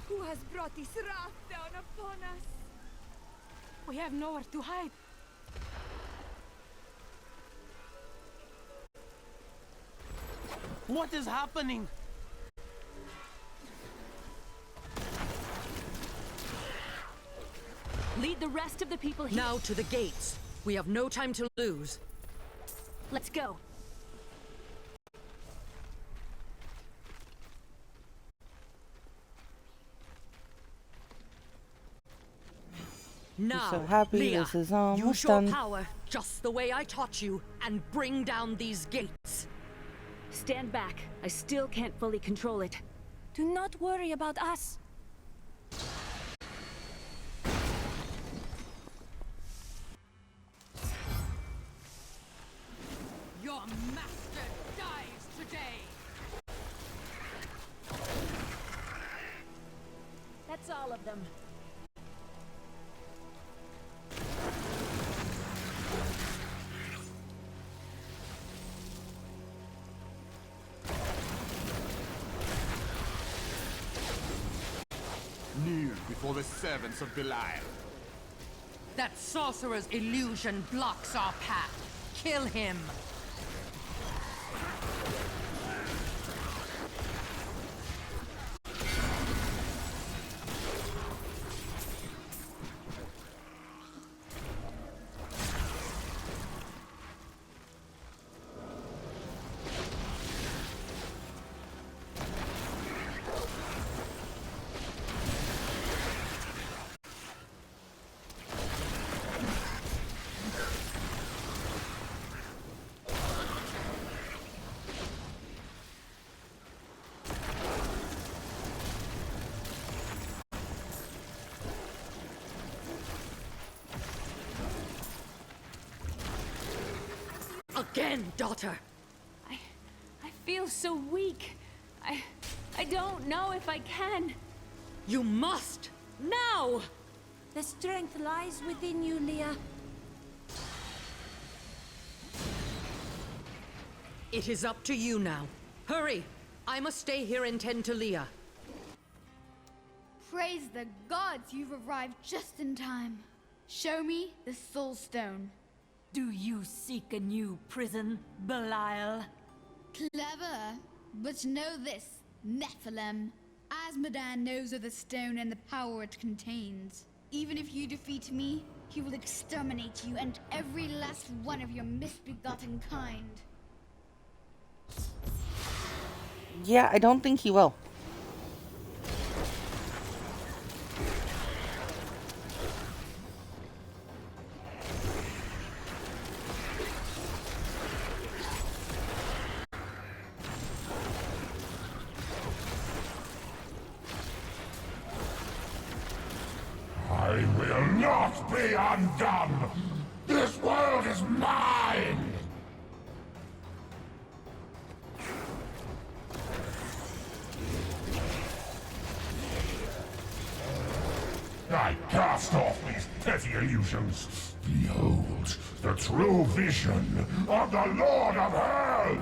Who has brought this wrath down upon us? We have nowhere to hide. What is happening? Lead the rest of the people here. Now to the gates. We have no time to lose. Let's go. Now, so happy Leah, this is almost use your done. power just the way I taught you and bring down these gates. Stand back. I still can't fully control it. Do not worry about us. Your master dies today. That's all of them. Kneel before the servants of Belial. That sorcerer's illusion blocks our path. Kill him. Again, daughter. I feel so weak. I don't know if I can. You must! Now! The strength lies within you, Leah. It is up to you now. Hurry! I must stay here and tend to Leah. Praise the gods, you've arrived just in time. Show me the Soul Stone. Do you seek a new prison, Belial? Clever, but know this, Nephilim. Asmodan knows of the stone and the power it contains. Even if you defeat me, he will exterminate you and every last one of your misbegotten kind. Yeah, I don't think he will. I will not be undone! This world is mine! I cast off these petty illusions. Behold the true vision of the Lord of Hell!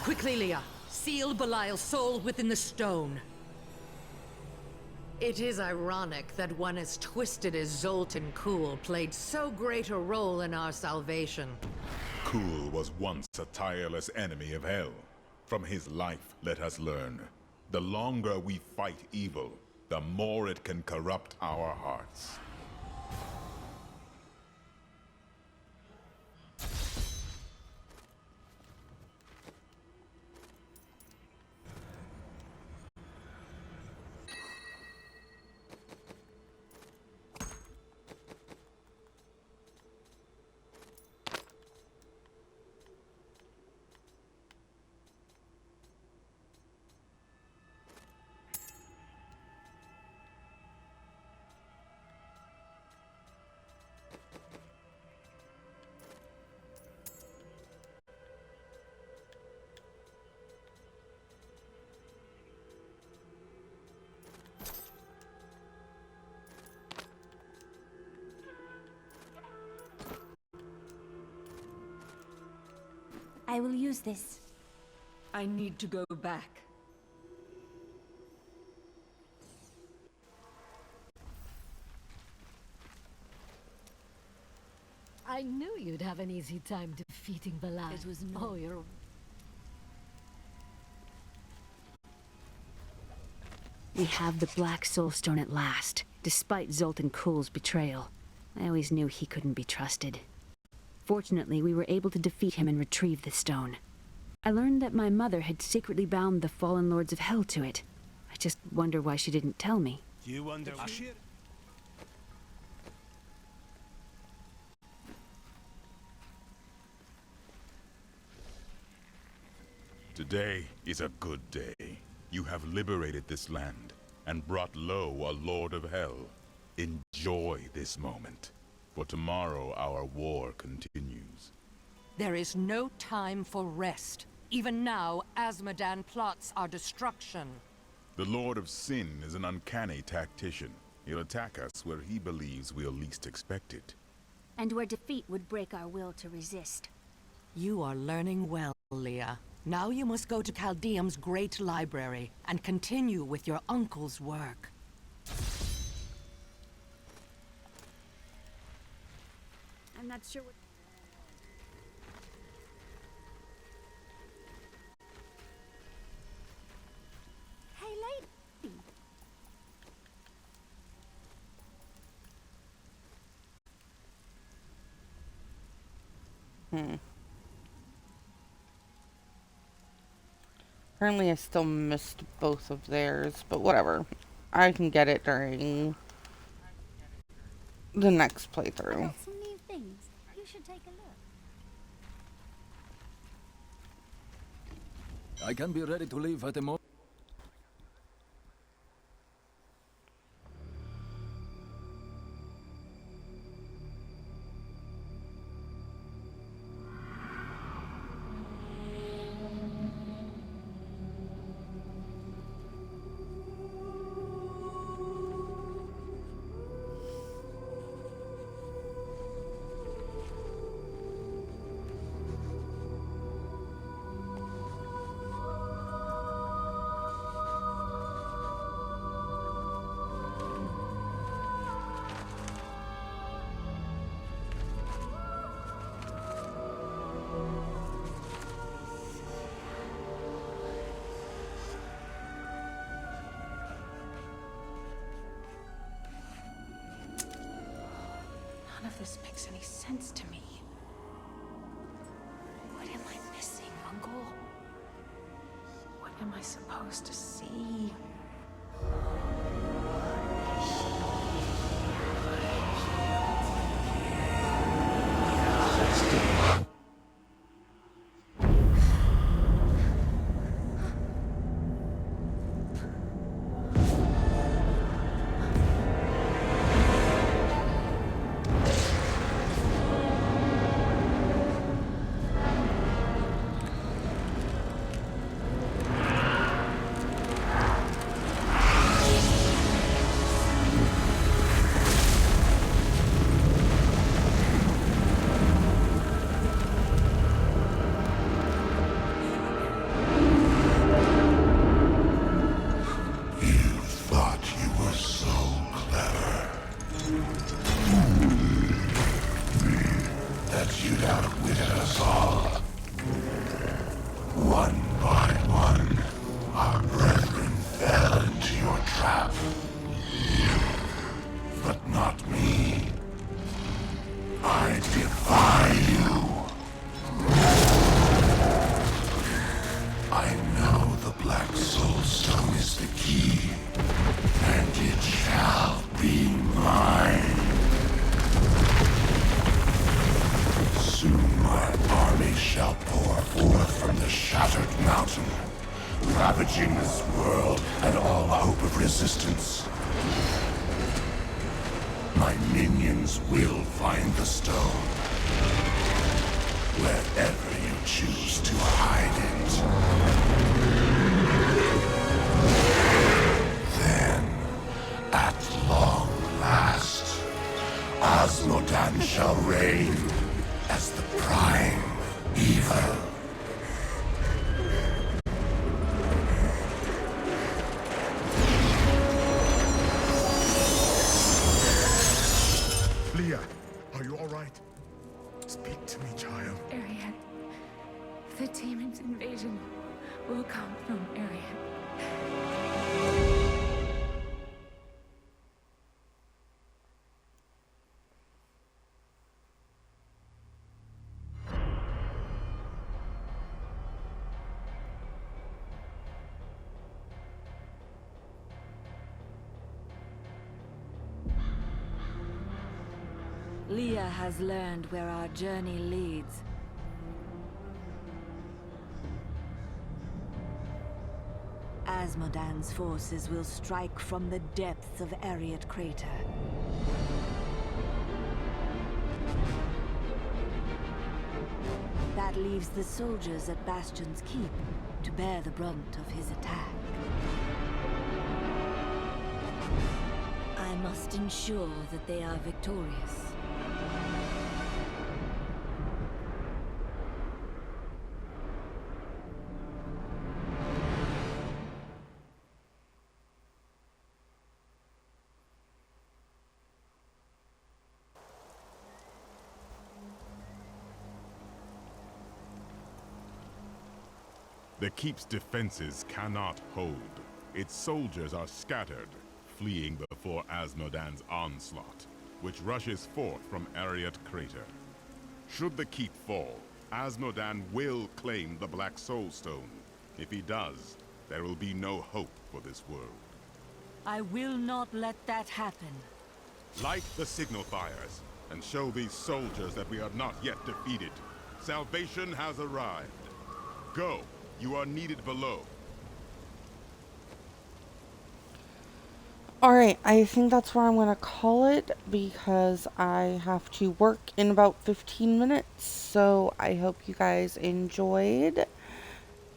Quickly, Leah. Seal Belial's soul within the stone. It is ironic that one as twisted as Zoltan Kuhl played so great a role in our salvation. Kuhl was once a tireless enemy of Hell. From his life, let us learn. The longer we fight evil, the more it can corrupt our hearts. I will use this. I need to go back. I knew you'd have an easy time defeating Belial. It was no... Oh, you're... We have the Black Soulstone at last, despite Zoltan Kuhl's betrayal. I always knew he couldn't be trusted. Fortunately, we were able to defeat him and retrieve the stone. I learned that my mother had secretly bound the fallen lords of Hell to it. I just wonder why she didn't tell me. You wonder why? Today is a good day. You have liberated this land and brought low a Lord of Hell. Enjoy this moment, for tomorrow our war continues. There is no time for rest. Even now, Azmodan plots our destruction. The Lord of Sin is an uncanny tactician. He'll attack us where he believes we'll least expect it. And where defeat would break our will to resist. You are learning well, Leah. Now you must go to Caldeum's great library and continue with your uncle's work. I'm not sure what... Hey, lady! Apparently I still missed both of theirs, but whatever. I can get it during the next I playthrough. got some new things. You should take a look. I can be ready to leave at a moment. None of this makes any sense to me. What am I missing, Uncle? What am I supposed to see? outwitted us all. One by one, our brethren fell into your trap. But not me. I defy you. I know the Black Soul Stone is the key, and it shall be mine. Soon my army shall pour forth from the shattered mountain, ravaging this world and all hope of resistance. My minions will find the stone, wherever you choose to hide it. Then, at long last, Osmodan shall reign as the prime evil. Leah, are you all right? Speak to me, child. Arian, the demon's invasion will come from Arian. Leah has learned where our journey leads. Asmodan's forces will strike from the depths of Ariat Crater. That leaves the soldiers at Bastion's Keep to bear the brunt of his attack. I must ensure that they are victorious. The keep's defenses cannot hold. Its soldiers are scattered, fleeing before Asmodan's onslaught, which rushes forth from Ariat Crater. Should the keep fall, Asmodan will claim the Black Soul Stone. If he does, there will be no hope for this world. I will not let that happen. Light the signal fires, and show these soldiers that we are not yet defeated. Salvation has arrived. Go, you are needed below. Alright, I think that's where I'm going to call it because I have to work in about 15 minutes. So I hope you guys enjoyed.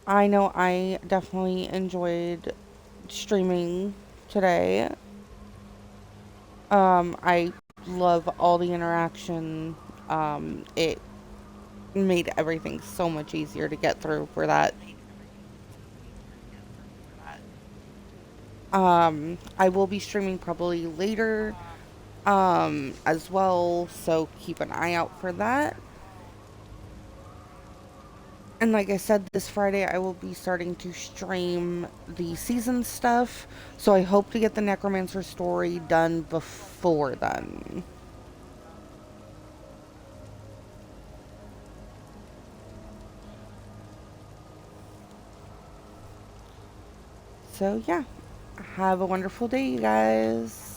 I know I definitely enjoyed streaming today. I love all the interaction. It made everything so much easier to get through for that. I will be streaming probably later, as well, so keep an eye out for that. And like I said, this Friday I will be starting to stream the season stuff, so I hope to get the Necromancer story done before then. So yeah, have a wonderful day, you guys.